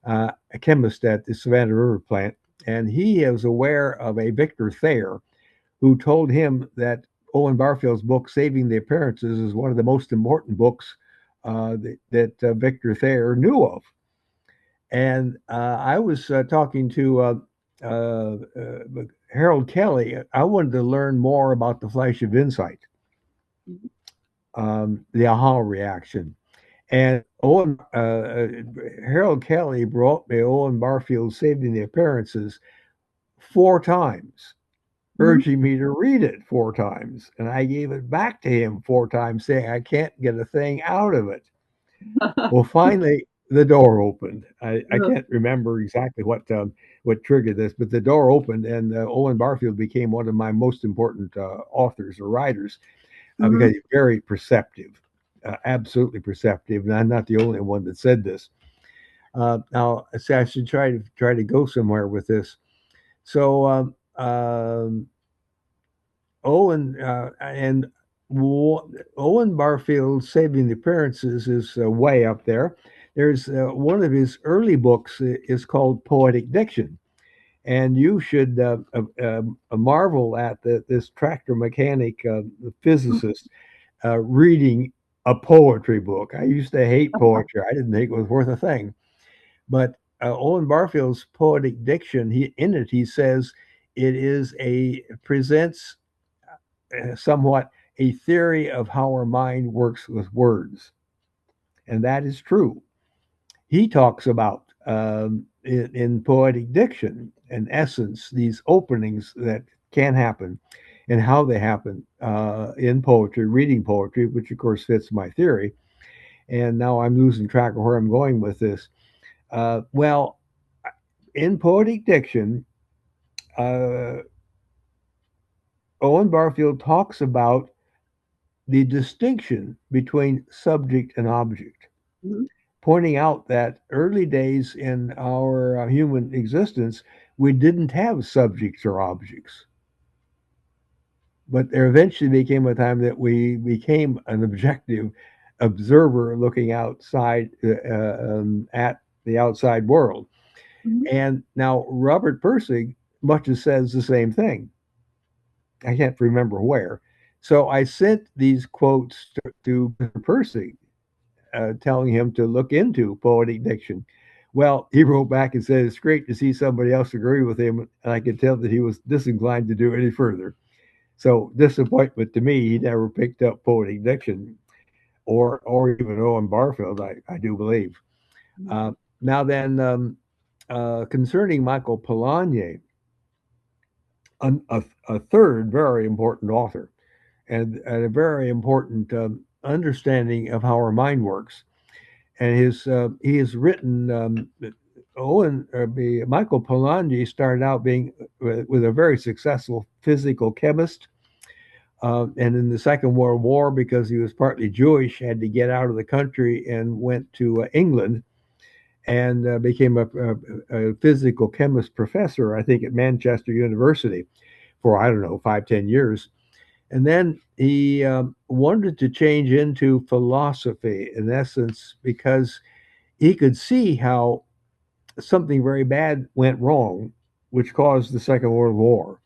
a chemist at the Savannah River Plant. And he was aware of a Victor Thayer who told him that Owen Barfield's book, Saving the Appearances, is one of the most important books that Victor Thayer knew of. And I was talking to Harold Kelly. I wanted to learn more about the flash of insight, the aha reaction. And Harold Kelly brought me Owen Barfield Saving the Appearances 4 times, urging me to read it 4 times. And I gave it back to him 4 times, saying I can't get a thing out of it. Well, finally, the door opened. I can't remember exactly what triggered this, but the door opened, and Owen Barfield became one of my most important authors or writers because he's very perceptive. Absolutely perceptive, and I'm not the only one that said this. Now, I should try to go somewhere with this. So, Owen Barfield Saving the Appearances is way up there. There's one of his early books is called Poetic Diction, and you should marvel at this tractor mechanic, the physicist, reading a poetry book. I used to hate poetry. I didn't think it was worth a thing. But Owen Barfield's Poetic Diction, he says it presents somewhat a theory of how our mind works with words. And that is true. He talks about in poetic diction. In essence, these openings that can happen and how they happen in poetry, reading poetry, which of course fits my theory. And now I'm losing track of where I'm going with this. Well, in poetic diction, uh, Owen Barfield talks about the distinction between subject and object, Mhm. pointing out that early days in our human existence, we didn't have subjects or objects. But there eventually became a time that we became an objective observer looking outside at the outside world. Mhm. And now Robert Pirsig much as says the same thing. I can't remember where. So I sent these quotes to Pirsig, telling him to look into poetic diction. Well, he wrote back and said it's great to see somebody else agree with him, and I could tell that he was disinclined to do any further. So disappointment to me, he never picked up poetic diction or even Owen Barfield, I do believe. Uh, Now then, concerning Michael Polanyi, a third very important author and a very important understanding of how our mind works. And he has written Michael Polanyi started out being with a very successful physical chemist. And in the Second World War, because he was partly Jewish, had to get out of the country and went to England and became a physical chemist professor, I think, at Manchester University for, I don't know, 5, 10 years. And then he wanted to change into philosophy, in essence, because he could see how something very bad went wrong, which caused the Second World War.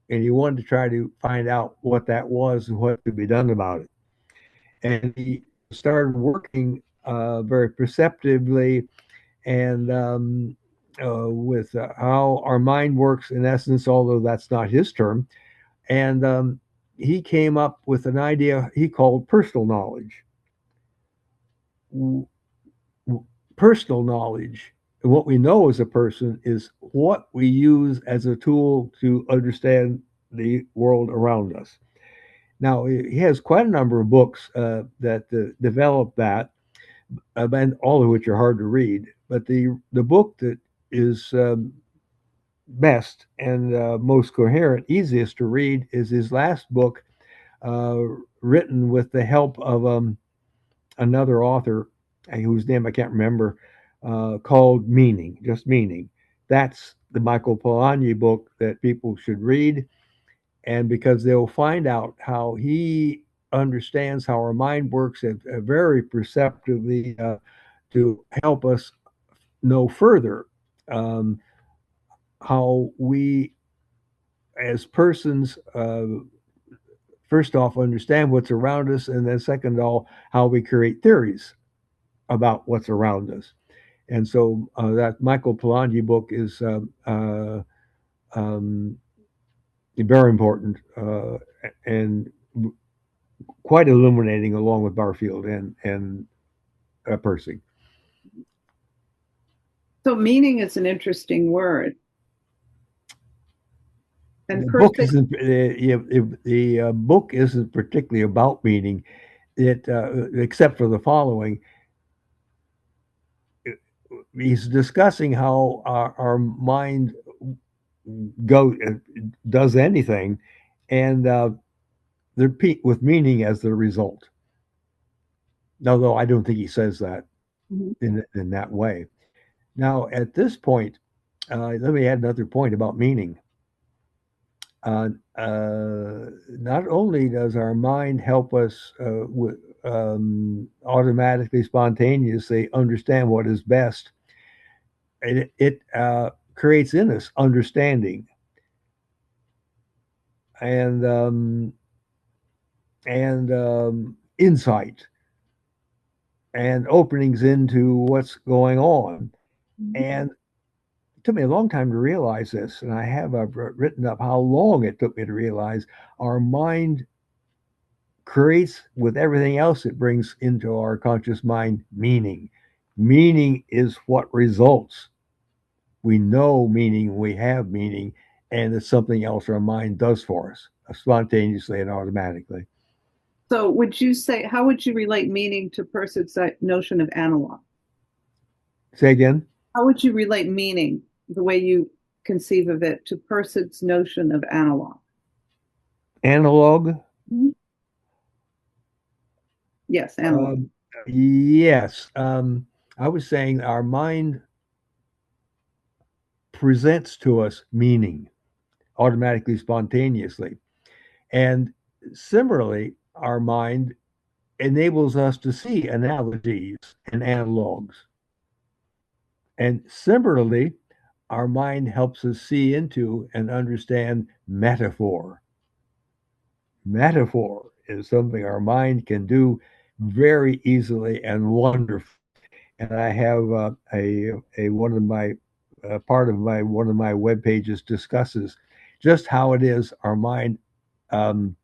And he wanted to try to find out what that was and what could be done about it. And he started working very perceptively and with how our mind works, in essence, although that's not his term. And he came up with an idea he called personal knowledge. Personal knowledge, and what we know as a person, is what we use as a tool to understand the world around us. Now, he has quite a number of books that develop that, and all of which are hard to read. But the book that is best and most coherent, easiest to read, is his last book, uh, written with the help of another author whose name I can't remember, called Meaning, just Meaning. That's the Michael Polanyi book that people should read, and because they'll find out how he understands how our mind works very perceptively to help us know further um, how we as persons first off understand what's around us, and then second of all how we create theories about what's around us. And so that Michael Polanyi book is um, very important and quite illuminating, along with Barfield and Pirsig. So meaning is an interesting word. And The book Pirsig, isn't the book isn't particularly about meaning. It except for the following. He's discussing how our mind go does anything, and with meaning as the result. Although I don't think he says that Mhm. in that way. Now, at this point, let me add another point about meaning. Not only does our mind help us automatically, spontaneously understand what is best, it creates in us understanding and insight and openings into what's going on. And it took me a long time to realize this, and I've written up how long it took me to realize our mind creates, with everything else it brings into our conscious mind, meaning. Meaning is what results. We know meaning, we have meaning, and it's something else our mind does for us, spontaneously and automatically. So would you say, how would you relate meaning to Pirsig's notion of analog? Say again? How would you relate meaning, the way you conceive of it, to Pirsig's notion of analog? Analog? Mhm. Yes, analog. Yes. I was saying our mind presents to us meaning automatically, spontaneously. And similarly, our mind enables us to see analogies and analogs. And similarly, our mind helps us see into and understand metaphor. Metaphor is something our mind can do very easily and wonderfully. And I have a one of my part of my one of my web pages discusses just how it is our mind um,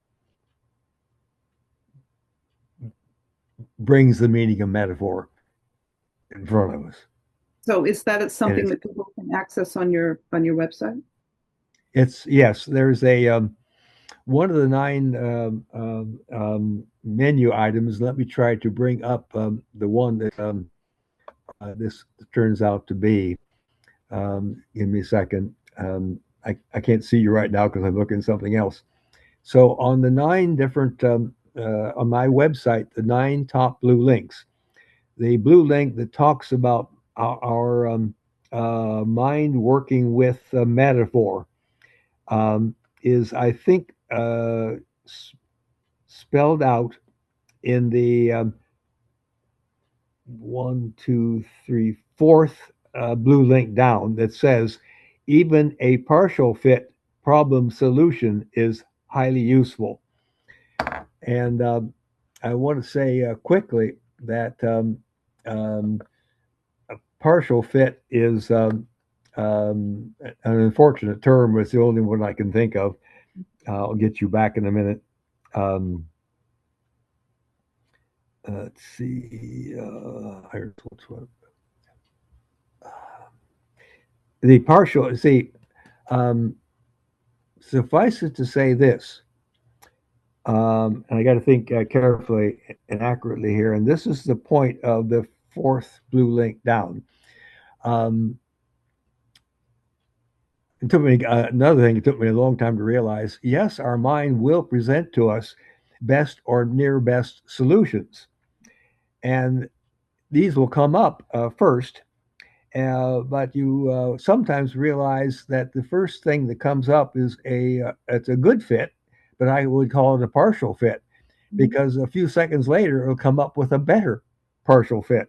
brings the meaning of metaphor in front of us. So is that And something that people can access on your website? it's yes, there's a one of the 9 menu items. Let me try to bring up the one that this turns out to be. Give me a second. I can't see you right now because I'm looking at something else. So on the 9 different on my website, the 9 top blue links, the blue link that talks about our mind working with metaphor is, I think, spelled out in the one, two, three, fourth blue link down that says, even a partial fit problem solution is highly useful. And I want to say quickly that a partial fit is an unfortunate term, but it's the only one I can think of. I'll get you back in a minute. Um, let's see. Here's what's what. The partial. See, um, suffice it to say this, and I got to think carefully and accurately here. And this is the point of the fourth blue link down. Um, it took me another thing. It took me a long time to realize. Yes, our mind will present to us best or near best solutions, and these will come up first. But you sometimes realize that the first thing that comes up is it's a good fit, but I would call it a partial fit because a few seconds later it'll come up with a better partial fit,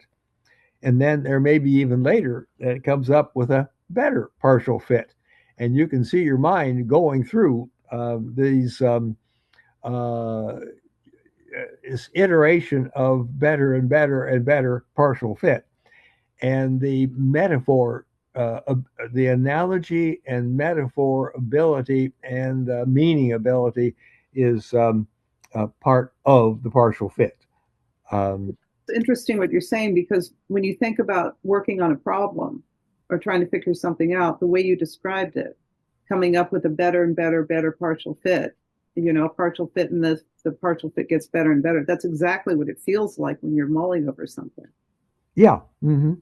and then there may be even later that it comes up with a better partial fit, and you can see your mind going through these this iteration of better and better and better partial fit. And the metaphor, the analogy and metaphor ability and meaning ability is part of the partial fit. It's interesting what you're saying, because when you think about working on a problem or trying to figure something out, the way you described it, coming up with a better and better partial fit, a partial fit, and the partial fit gets better and better. That's exactly what it feels like when you're mulling over something. Yeah. Mm-hmm.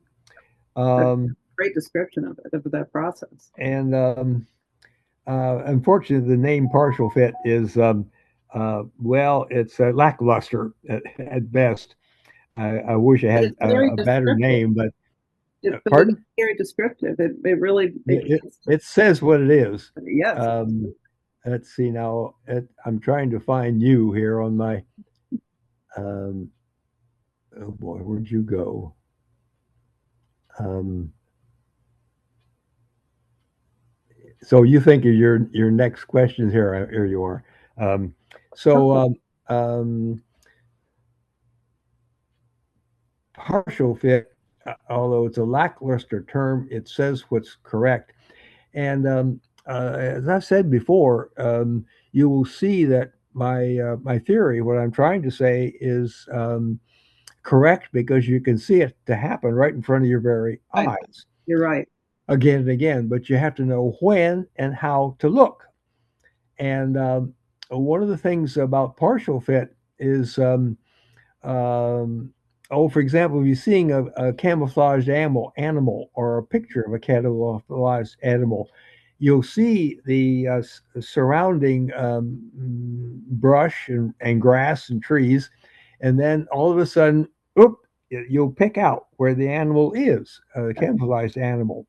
Great description of it, of that process. And unfortunately, the name partial fit is, well, it's lackluster at best. I wish I But had it's very a better name, but but pardon? it's very descriptive. It really It says what it is. yes. Let's see now. I'm trying to find you here on my. Oh boy, where'd you go? So you think of your next question here? Here you are. So partial fit, although it's a lackluster term, it says what's correct. And as I've said before, you will see that my theory, what I'm trying to say, is correct because you can see it to happen right in front of your very Right. eyes You're right. again and again, but you have to know when and how to look. And one of the things about partial fit is, um, oh, for example, if you're seeing a camouflaged animal or a picture of a camouflaged animal, you'll see the surrounding brush and grass and trees, and then all of a sudden, oop, you'll pick out where the animal is, the camouflaged animal.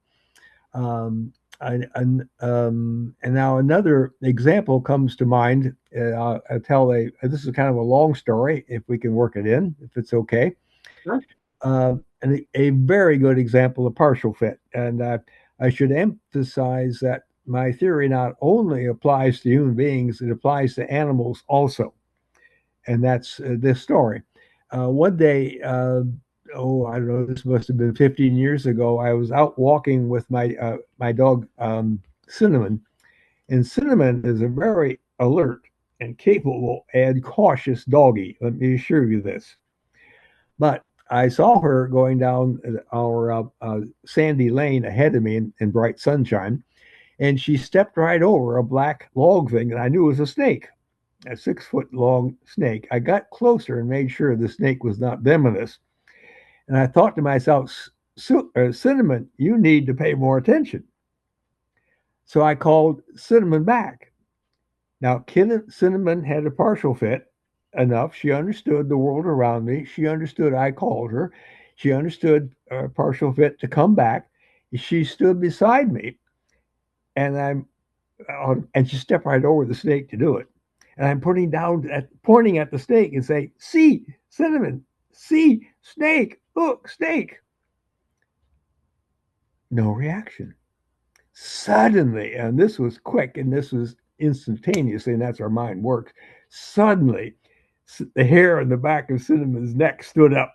Um, and now another example comes to mind. I'll tell this is kind of a long story, if we can work it in, if it's okay. Sure. And a very good example of partial fit. And I should emphasize that my theory not only applies to human beings, it applies to animals also. And that's this story. One day, oh, I don't know, this must have been 15 years ago. I was out walking with my dog Cinnamon, and Cinnamon is a very alert and capable and cautious doggy. Let me assure you this. But I saw her going down our sandy lane ahead of me in bright sunshine, and she stepped right over a black log thing, and I knew it was a snake, a 6 foot long snake. I got closer and made sure the snake was not venomous. And I thought to myself, Cinnamon, you need to pay more attention. So I called Cinnamon back. Now, Cinnamon had a partial fit enough. She understood the world around me. She understood I called her. She understood partial fit to come back. She stood beside me, and and she stepped right over the snake to do it. And I'm pointing at the snake and saying, "See, Cinnamon, see, snake, look, snake." No reaction. Suddenly, and this was quick and this was instantaneous, and that's our mind works. Suddenly, the hair on the back of Cinnamon's neck stood up,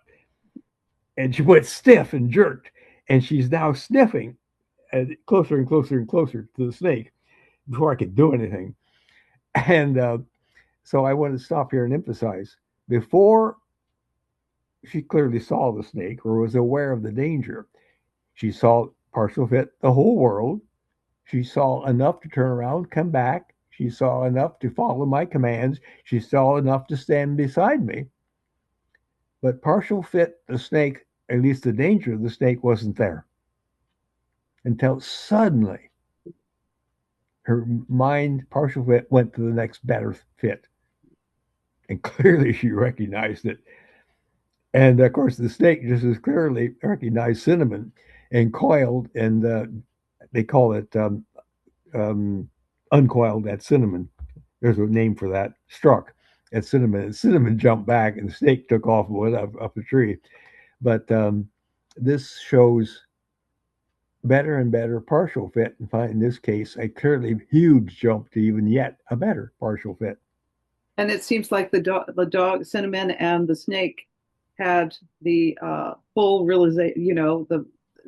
and she went stiff and jerked, and she's now sniffing closer and closer and closer to the snake before I could do anything. And so I want to stop here and emphasize before she clearly saw the snake or was aware of the danger, she saw partial fit the whole world. She saw enough to turn around, come back. She saw enough to follow my commands. She saw enough to stand beside me. But partial fit, the snake, at least the danger of the snake, wasn't there until suddenly her mind, partial fit, went to the next better fit. And clearly she recognized it. And of course, the snake just as clearly recognized Cinnamon and coiled, and they call it uncoiled at Cinnamon. There's a name for that. Struck at Cinnamon. And Cinnamon jumped back, and the snake took off and went up the tree. But this shows better and better partial fit. And in this case, a clearly huge jump to even yet a better partial fit. And it seems like the dog, Cinnamon, and the snake had the full realization,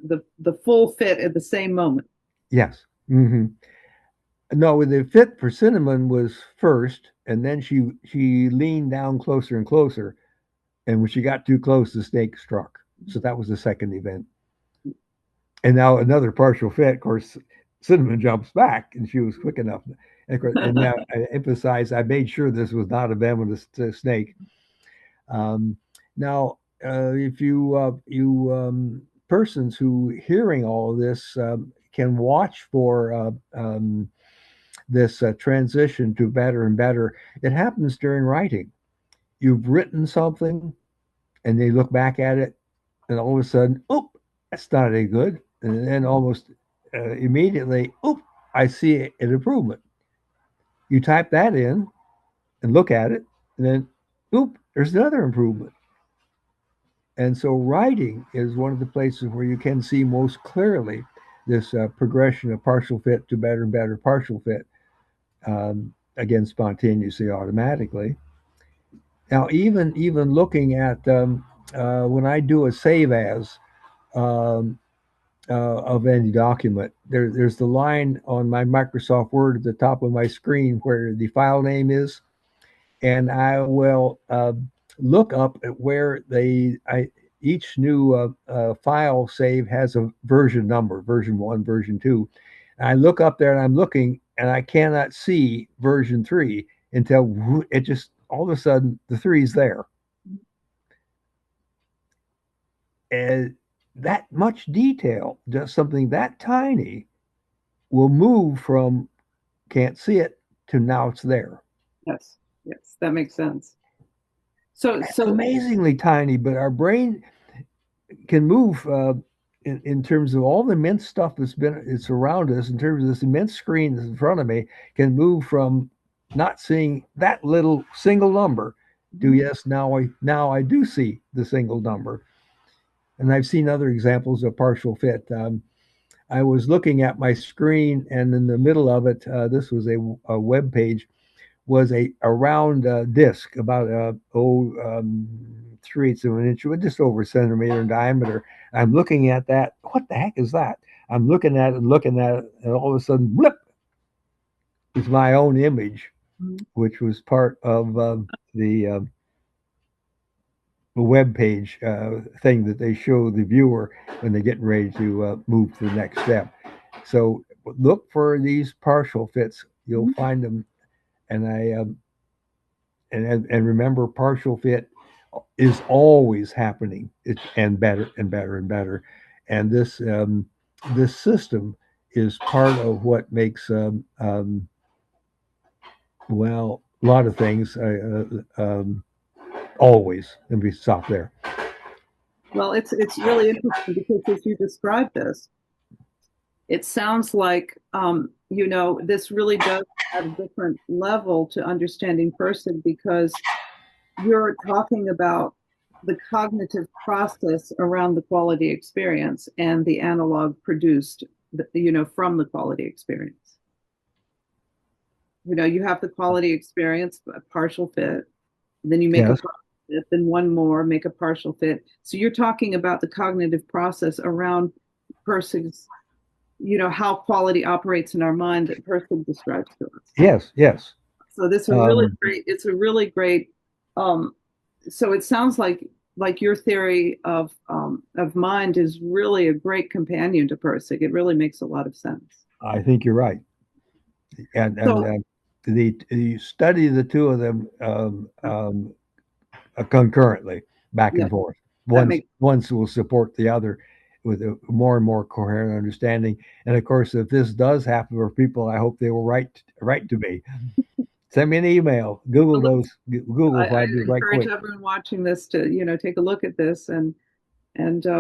the full fit at the same moment. Yes. Mm-hmm. No, the fit for Cinnamon was first, and then she leaned down closer and closer, and when she got too close, the snake struck. So that was the second event. And now another partial fit. Of course, Cinnamon jumps back, and she was quick enough. And now I emphasize, I made sure this was not a venomous snake. Now, if you persons who hearing all of this can watch for this transition to better and better, it happens during writing. You've written something, and they look back at it, and all of a sudden, oop, that's not any good. And then almost immediately, oop, I see an improvement. You type that in and look at it, and then, oop, there's another improvement. And so writing is one of the places where you can see most clearly this progression of partial fit to better and better partial fit, again, spontaneously, automatically. Now, even looking at when I do a save as of any document, there's the line on my Microsoft Word at the top of my screen where the file name is, and I will look up at where each new file save has a version number, version 1, version 2. And I look up there and I'm looking and I cannot see version 3 until it just all of a sudden the 3's there. And that much detail, just something that tiny, will move from can't see it to now it's there. Yes, yes, that makes sense. So It's amazingly tiny, but our brain can move in terms of all the immense stuff it's around us. In terms of this immense screen that's in front of me, can move from not seeing that little single number to yes, now I do see the single number. And I've seen other examples of partial fit. I was looking at my screen, and in the middle of it, this was a web page, was a round disc about 3/8 of an inch, just over a centimeter in diameter. I'm looking at that. What the heck is that? I'm looking at it, and all of a sudden, blip! It's my own image, which was part of the web page thing that they show the viewer when they're getting ready to move to the next step. So look for these partial fits. You'll find them, and and remember, partial fit is always happening. And better and better and better. And this system is part of what makes well, a lot of things always. Let me stop there. Well, it's really interesting because as you describe this, it sounds like this really does have a different level to understanding Pirsig, because you're talking about the cognitive process around the quality experience and the analog produced, from the quality experience. You have the quality experience, a partial fit, then you make a partial fit, then one more, make a partial fit. So you're talking about the cognitive process around Pirsig's, how quality operates in our mind that Pirsig describes to us. Yes, yes. So this is really great. It's a really great. So it sounds like your theory of mind is really a great companion to Pirsig. It really makes a lot of sense. I think you're right. And you study the two of them concurrently, back and forth. One will support the other with a more and more coherent understanding. And of course, if this does happen for people, I hope they will write to me. Send me an email. Google those. Google I right encourage quick. everyone watching this to take a look at this and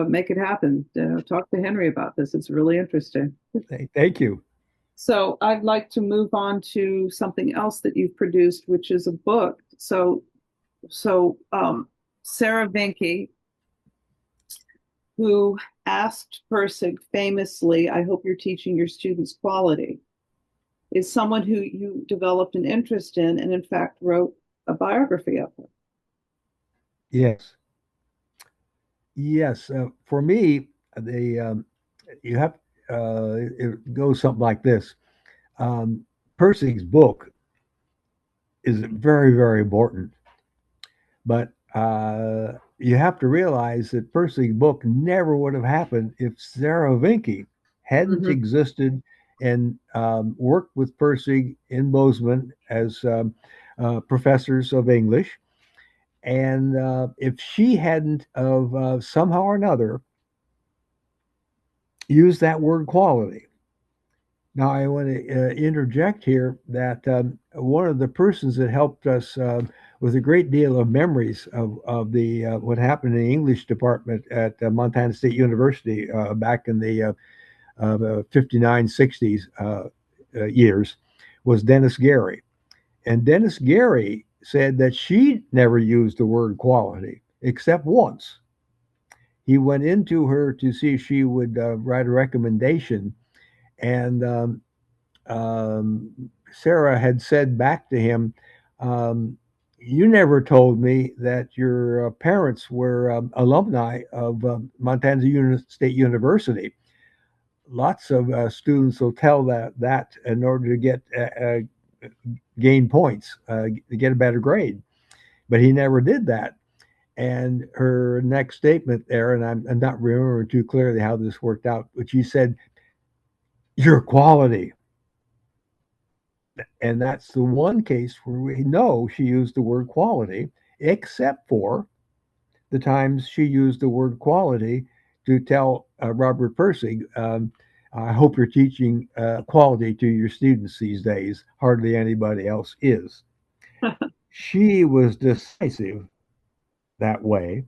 make it happen. Talk to Henry about this. It's really interesting. Thank you. So I'd like to move on to something else that you've produced, which is a book. So Sarah Vinky, who asked Pirsig famously, "I hope you're teaching your students quality," is someone who you developed an interest in and in fact wrote a biography of her. Yes. Yes. For me, you have it goes something like this. Pirsig's book is very, very important, but you have to realize that Pirsig's book never would have happened if Sarah Vinky hadn't existed and worked with Pirsig in Bozeman as professors of English. And if she hadn't of somehow or another used that word quality. Now, I want to interject here that one of the persons that helped us with a great deal of memories of the what happened in the English department at Montana State University back in the 59, 60s years was Dennis Gary. And Dennis Gary said that she never used the word quality except once. He went into her to see if she would write a recommendation. And Sarah had said back to him, "You never told me that your parents were alumni of Montana State University. Lots of students will tell that in order to get gain points, to get a better grade." But he never did that. And her next statement there, and I'm not remembering too clearly how this worked out, but she said, "Your quality." And that's the one case where we know she used the word quality, except for the times she used the word quality to tell Robert Pirsig, I hope you're teaching quality to your students these days. Hardly anybody else is. She was decisive that way,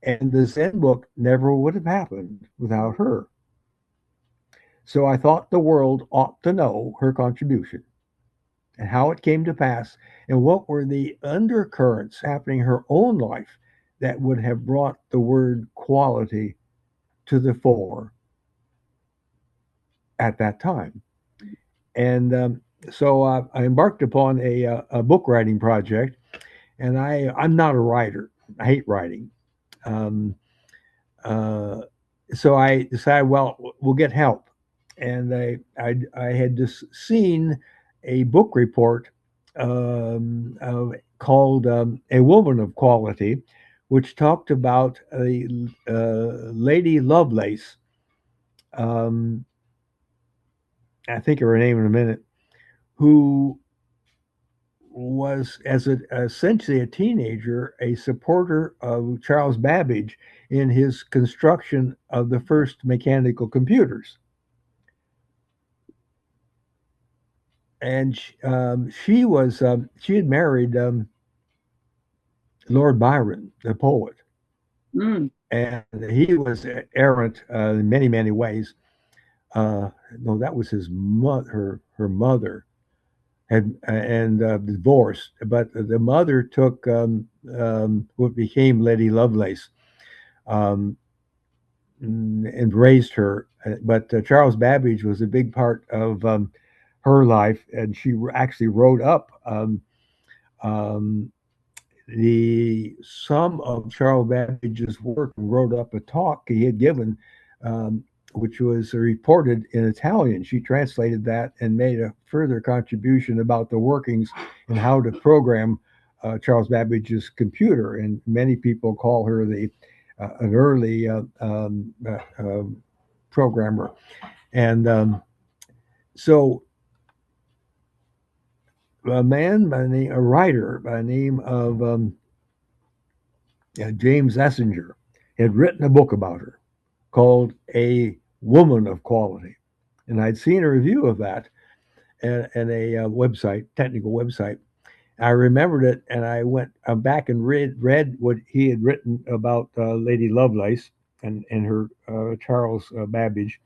and the Zen book never would have happened without her. So I thought the world ought to know her contribution and how it came to pass and what were the undercurrents happening in her own life that would have brought the word quality to the fore at that time. And so I embarked upon a book writing project, and I'm not a writer. I hate writing. Um, uh, so I decided, well, we'll get help. And I had just seen a book report called A Woman of Quality, which talked about a Lady Lovelace. Um, I think of her name in a minute, who was, essentially a teenager, a supporter of Charles Babbage in his construction of the first mechanical computers. And she had married Lord Byron, the poet, Mm. and he was errant in many, many ways. No, that was his mother. Her mother had and divorced, but the mother took what became Lady Lovelace um, and raised her. But Charles Babbage was a big part of her life, and she actually wrote up um, the sum of Charles Babbage's work and wrote up a talk he had given, which was reported in Italian. She translated that and made a further contribution about the workings and how to program Charles Babbage's computer. And many people call her an early programmer. And so a writer by the name of James Essinger had written a book about her called A Woman of Quality. And I'd seen a review of that in a website, technical website. I remembered it, and I went back and read what he had written about Lady Lovelace and her Charles Babbage.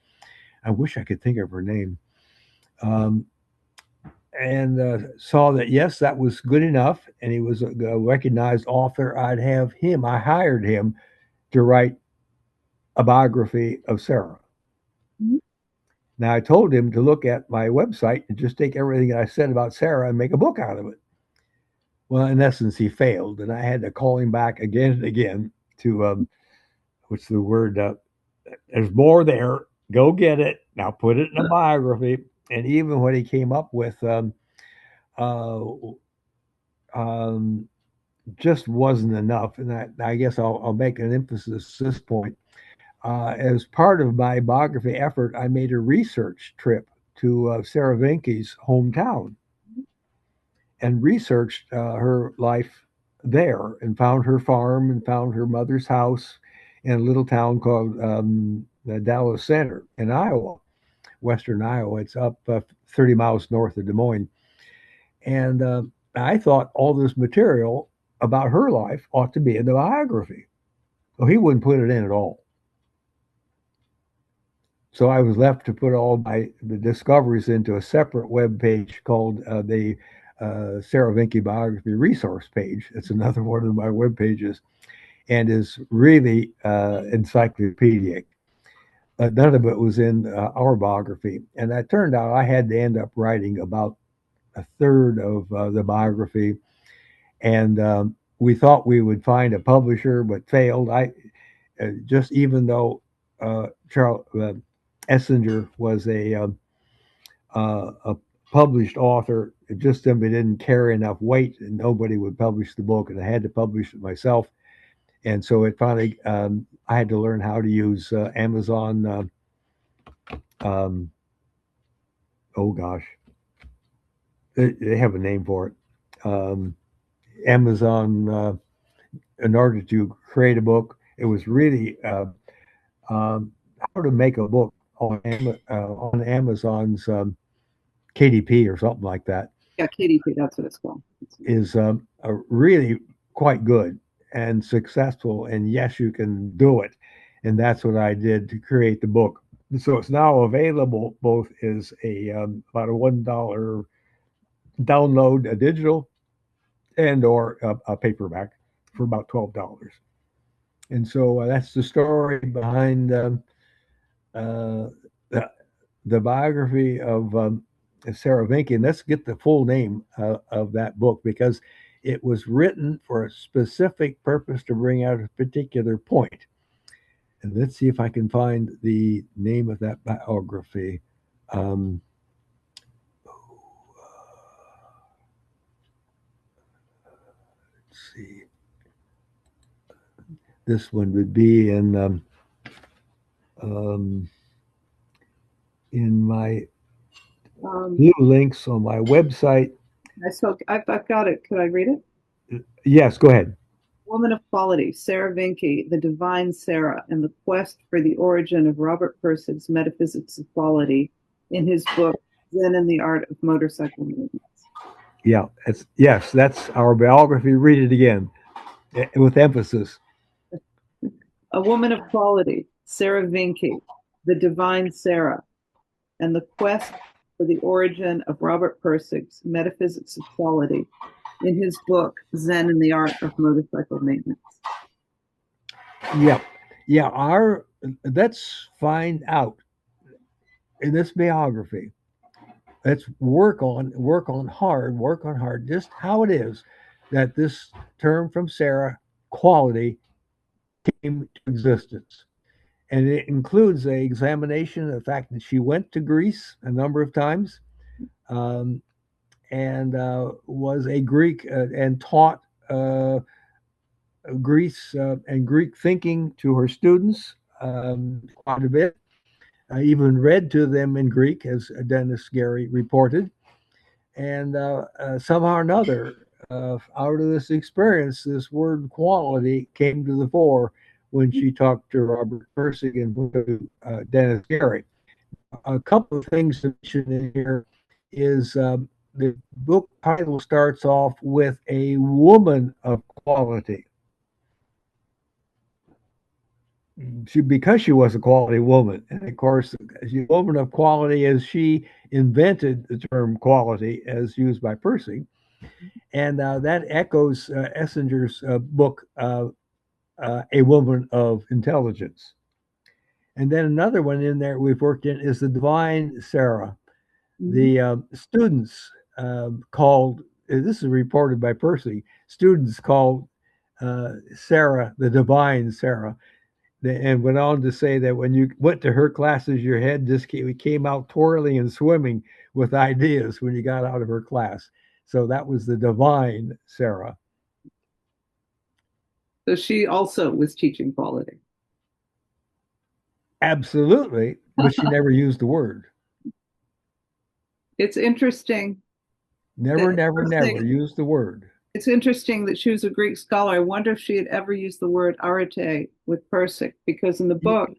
I wish I could think of her name. Um, and saw that, yes, that was good enough, and he was a recognized author. I hired him to write a biography of Sarah. Mhm. Now, I told him to look at my website and just take everything I said about Sarah and make a book out of it. Well, in essence, he failed, and I had to call him back again and again to, what's the word? There's more there. Go get it. Now put it in a biography. And even when he came up with uh, um, just wasn't enough. And I guess I'll make an emphasis at this point. As part of my biography effort, I made a research trip to Sarah Vinky's hometown and researched her life there and found her farm and found her mother's house in a little town called the Dallas Center in Iowa, western Iowa. It's up 30 miles north of Des Moines. And I thought all this material about her life ought to be in the biography. Well, he wouldn't put it in at all. So I was left to put all the discoveries into a separate web page called the Sarah Vinky biography resource page. It's another one of my web pages and is really encyclopedic. None of it was in our biography. And that turned out I had to end up writing about a third of the biography. And we thought we would find a publisher, but failed. Just even though Charles Essinger was a published author, it just simply didn't carry enough weight, and nobody would publish the book, and I had to publish it myself. And so it finally, I had to learn how to use Amazon. Oh gosh, they have a name for it. Amazon, in order to create a book, it was really how to make a book on Amazon's KDP or something like that Yeah, KDP, that's what it's called. is really quite good and successful. And yes, you can do it. And that's what I did to create the book. So it's now available both as a about a $1 download, a digital, and or a paperback for about $12. And so that's the story behind uh, the, the biography of Sarah Vinky. And let's get the full name of that book because it was written for a specific purpose to bring out a particular point. And let's see if I can find the name of that biography. Um, let's see. This one would be um, in my Um, new links on my website. I've got it. Could I read it? Yes, go ahead. Woman of Quality, Sarah Vinky, The Divine Sarah, and the Quest for the Origin of Robert Pirsig's Metaphysics of Quality in his book, Zen and the Art of Motorcycle Movements. Yeah, yes, that's our biography. Read it again with emphasis. A Woman of Quality, Sarah Vinky, The Divine Sarah, and the Quest for the Origin of Robert Pirsig's Metaphysics of Quality in his book, Zen and the Art of Motorcycle Maintenance. Yeah, yeah. Let's find out in this biography. Let's work on hard, just how it is that this term from Sarah, quality, came to existence. And it includes an examination of the fact that she went to Greece a number of times and was a Greek and taught Greece and Greek thinking to her students quite a bit. I even read to them in Greek, as Dennis Gary reported. And somehow or another, out of this experience, this word quality came to the fore when she talked to Robert Pirsig and to Dennis Gary. A couple of things to mention in here is the book title starts off with a woman of quality. Because she was a quality woman, and of course, a woman of quality as she invented the term quality as used by Pirsig, and that echoes Essinger's book, A Woman of Intelligence. And then another one in there we've worked in is the Divine Sarah. The students called, this is reported by Pirsig, students called Sarah the Divine Sarah, and went on to say that when you went to her classes, your head just came out twirling and swimming with ideas when you got out of her class. So that was the Divine Sarah. So she also was teaching quality. Absolutely, but she never used the word. It's interesting. Never used the word. It's interesting that she was a Greek scholar. I wonder if she had ever used the word arete with Pirsig, because in the book,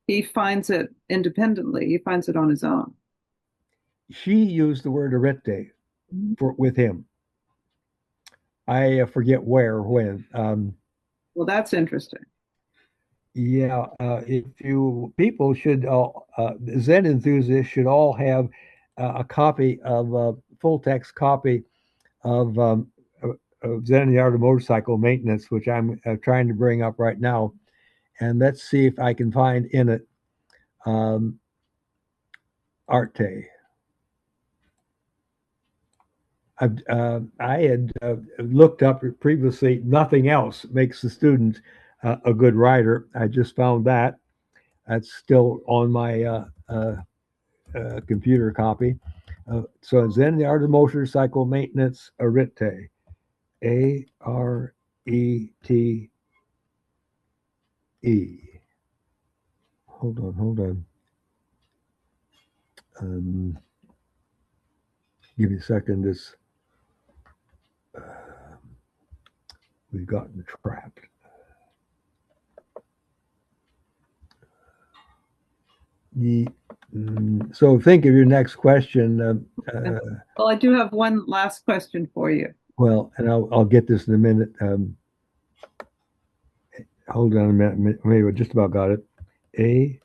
he finds it independently. He finds it on his own. She used the word arete with him. I forget where, when. Well, that's interesting. Yeah, people should, Zen enthusiasts should all have a copy of a full text copy of Zen and the Art of Motorcycle Maintenance, which I'm trying to bring up right now. And let's see if I can find in it Arte. I had looked up previously, nothing else makes the student a good writer. I just found that. That's still on my computer copy. So Zen, the Art of Motorcycle Maintenance, Arete. Arete. E. Hold on. Give me a second. This we've gotten trapped. So think of your next question. Well, I do have one last question for you. Well, and I'll get this in a minute. Hold on a minute. Maybe I just about got it. A-R-E-T.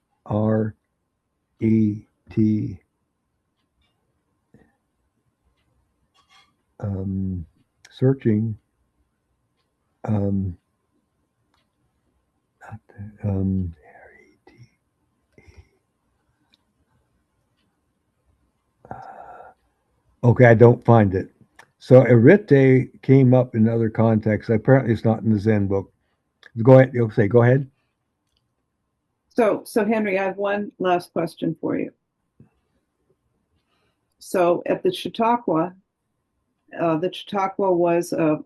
Searching. R-E-T. Okay, I don't find it. So arete came up in other contexts. Apparently, it's not in the Zen book. Go ahead. You'll say, go ahead. So Henry, I have one last question for you. So at the Chautauqua was a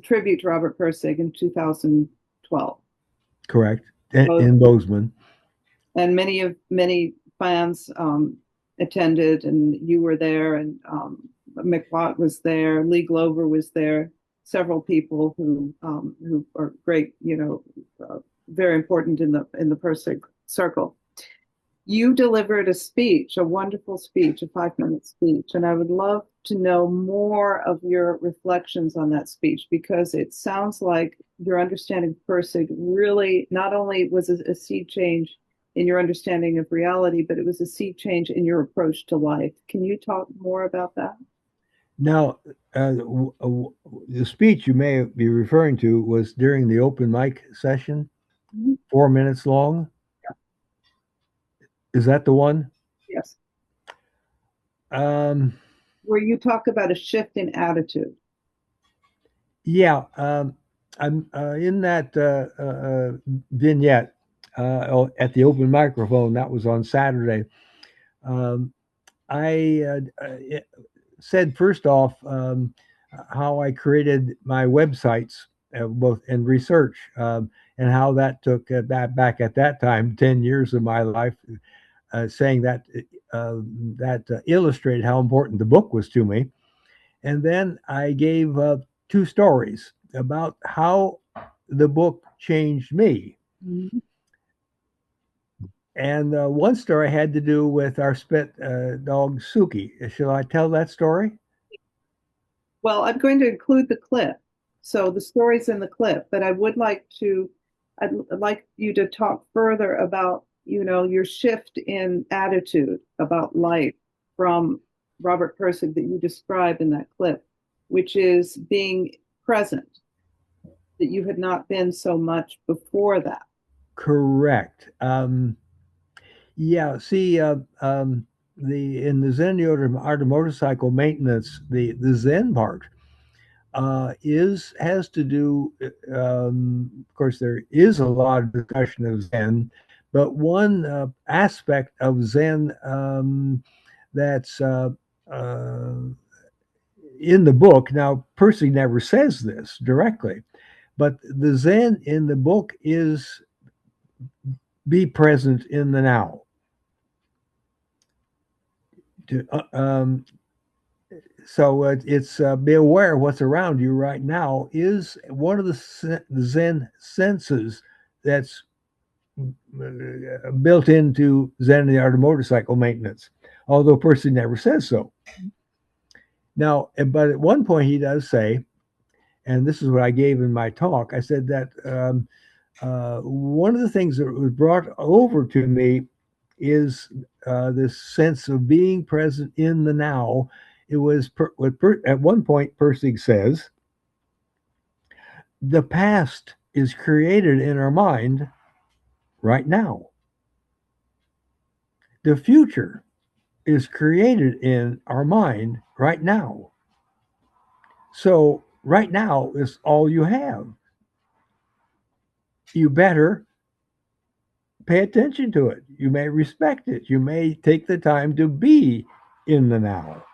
tribute to Robert Pirsig in 2012. Correct. In Bozeman. And many fans attended, and you were there, and McWatt was there, Lee Glover was there, several people who are great, very important in the Pirsig circle. You delivered a speech, a wonderful speech, a 5-minute speech, and I would love to know more of your reflections on that speech, because it sounds like your understanding of Pirsig really not only was a sea change in your understanding of reality, but it was a sea change in your approach to life. Can you talk more about that? Now, the speech you may be referring to was during the open mic session, 4 minutes long. Yeah. Is that the one? Yes. Where you talk about a shift in attitude. Yeah. I'm in that vignette at the open microphone. That was on Saturday. I said first off how I created my websites, both in research, and how that took back at that time 10 years of my life, saying that illustrated how important the book was to me. And then I gave 2 stories about how the book changed me. Mm-hmm. And one story had to do with our spit dog, Suki. Shall I tell that story? Well, I'm going to include the clip. So the story's in the clip, but I'd like you to talk further about, your shift in attitude about life from Robert Pirsig that you describe in that clip, which is being present, that you had not been so much before that. Correct. Yeah, see, in the Zen art of motorcycle maintenance, the Zen part has to do. Of course, there is a lot of discussion of Zen, but one aspect of Zen that's in the book. Now, Pirsig never says this directly, but the Zen in the book is be present in the now. So it's be aware of what's around you right now is one of the Zen senses that's built into Zen, the art of motorcycle maintenance, although Pirsig never says so. Now, but at one point he does say, and this is what I gave in my talk, I said that one of the things that was brought over to me is this sense of being present in the now. It was at one point Pirsig says, the past is created in our mind right now. The future is created in our mind right now. So right now is all you have. You better pay attention to it. You may respect it. You may take the time to be in the now.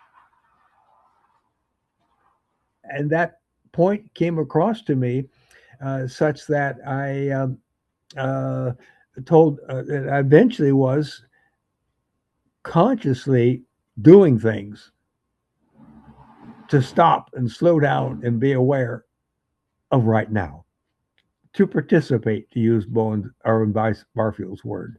And that point came across to me. such that I told that I eventually was consciously doing things to stop and slow down and be aware of right now, to participate, to use Arvin Barfield's word,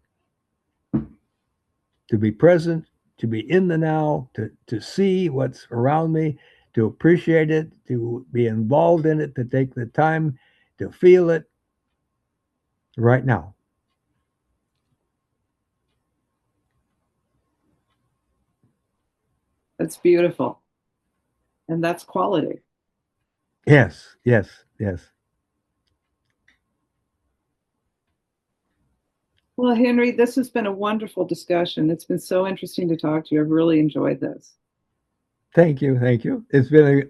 to be present, to be in the now, to see what's around me, to appreciate it, to be involved in it, to take the time to feel it right now. That's beautiful. And that's quality. Yes, yes, yes. Well, Henry, this has been a wonderful discussion. It's been so interesting to talk to you. I've really enjoyed this. Thank you, thank you. It's been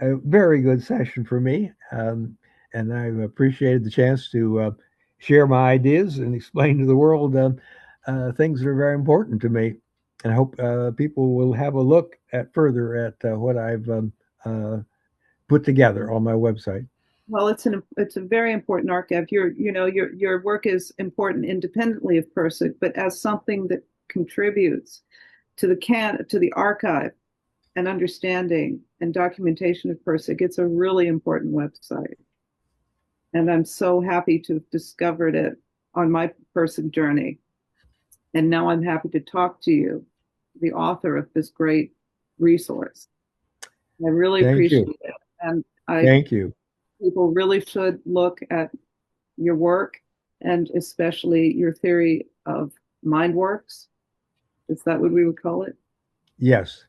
a very good session for me, and I've appreciated the chance to share my ideas and explain to the world things that are very important to me. And I hope people will have a look further at what I've put together on my website. Well, it's a very important archive. Your work is important independently of Pirsig, but as something that contributes to the archive and understanding and documentation of Pirsig, it's a really important website. And I'm so happy to have discovered it on my Pirsig journey. And now I'm happy to talk to you, the author of this great resource. I really appreciate it. And Thank you. People really should look at your work, and especially your theory of mind works. Is that what we would call it? Yes.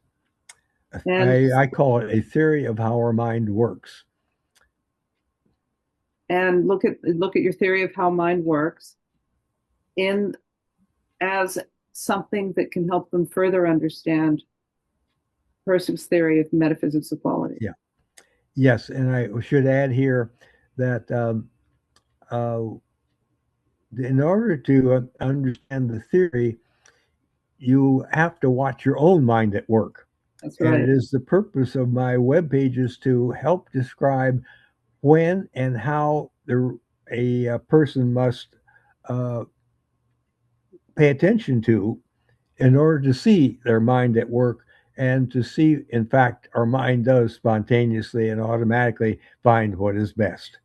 And I call it a theory of how our mind works. And look at your theory of how mind works as something that can help them further understand Pirsig's theory of metaphysics of quality. Yeah. Yes, and I should add here that in order to understand the theory, you have to watch your own mind at work. That's right. And it is the purpose of my web pages to help describe when and how a person must pay attention to in order to see their mind at work, and to see, in fact, our mind does spontaneously and automatically find what is best.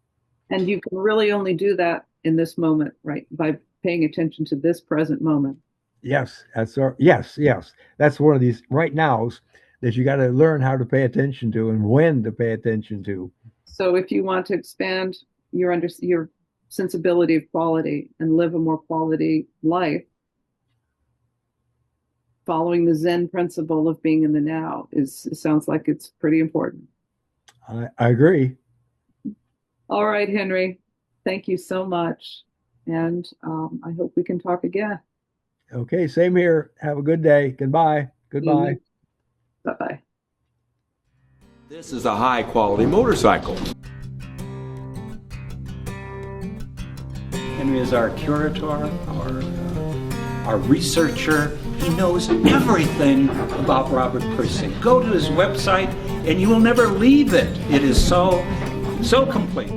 And you can really only do that in this moment, right? By paying attention to this present moment. Yes, yes. That's one of these right nows that you got to learn how to pay attention to and when to pay attention to. So if you want to expand your sensibility of quality and live a more quality life, following the Zen principle of being in the now sounds like it's pretty important. I agree. All right, Henry. Thank you so much. And I hope we can talk again. Okay, same here. Have a good day. Goodbye. Goodbye. Bye-bye. This is a high-quality motorcycle. Henry is our curator, our researcher. He knows everything about Robert Pirsig. Go to his website and you will never leave it. It is so complete.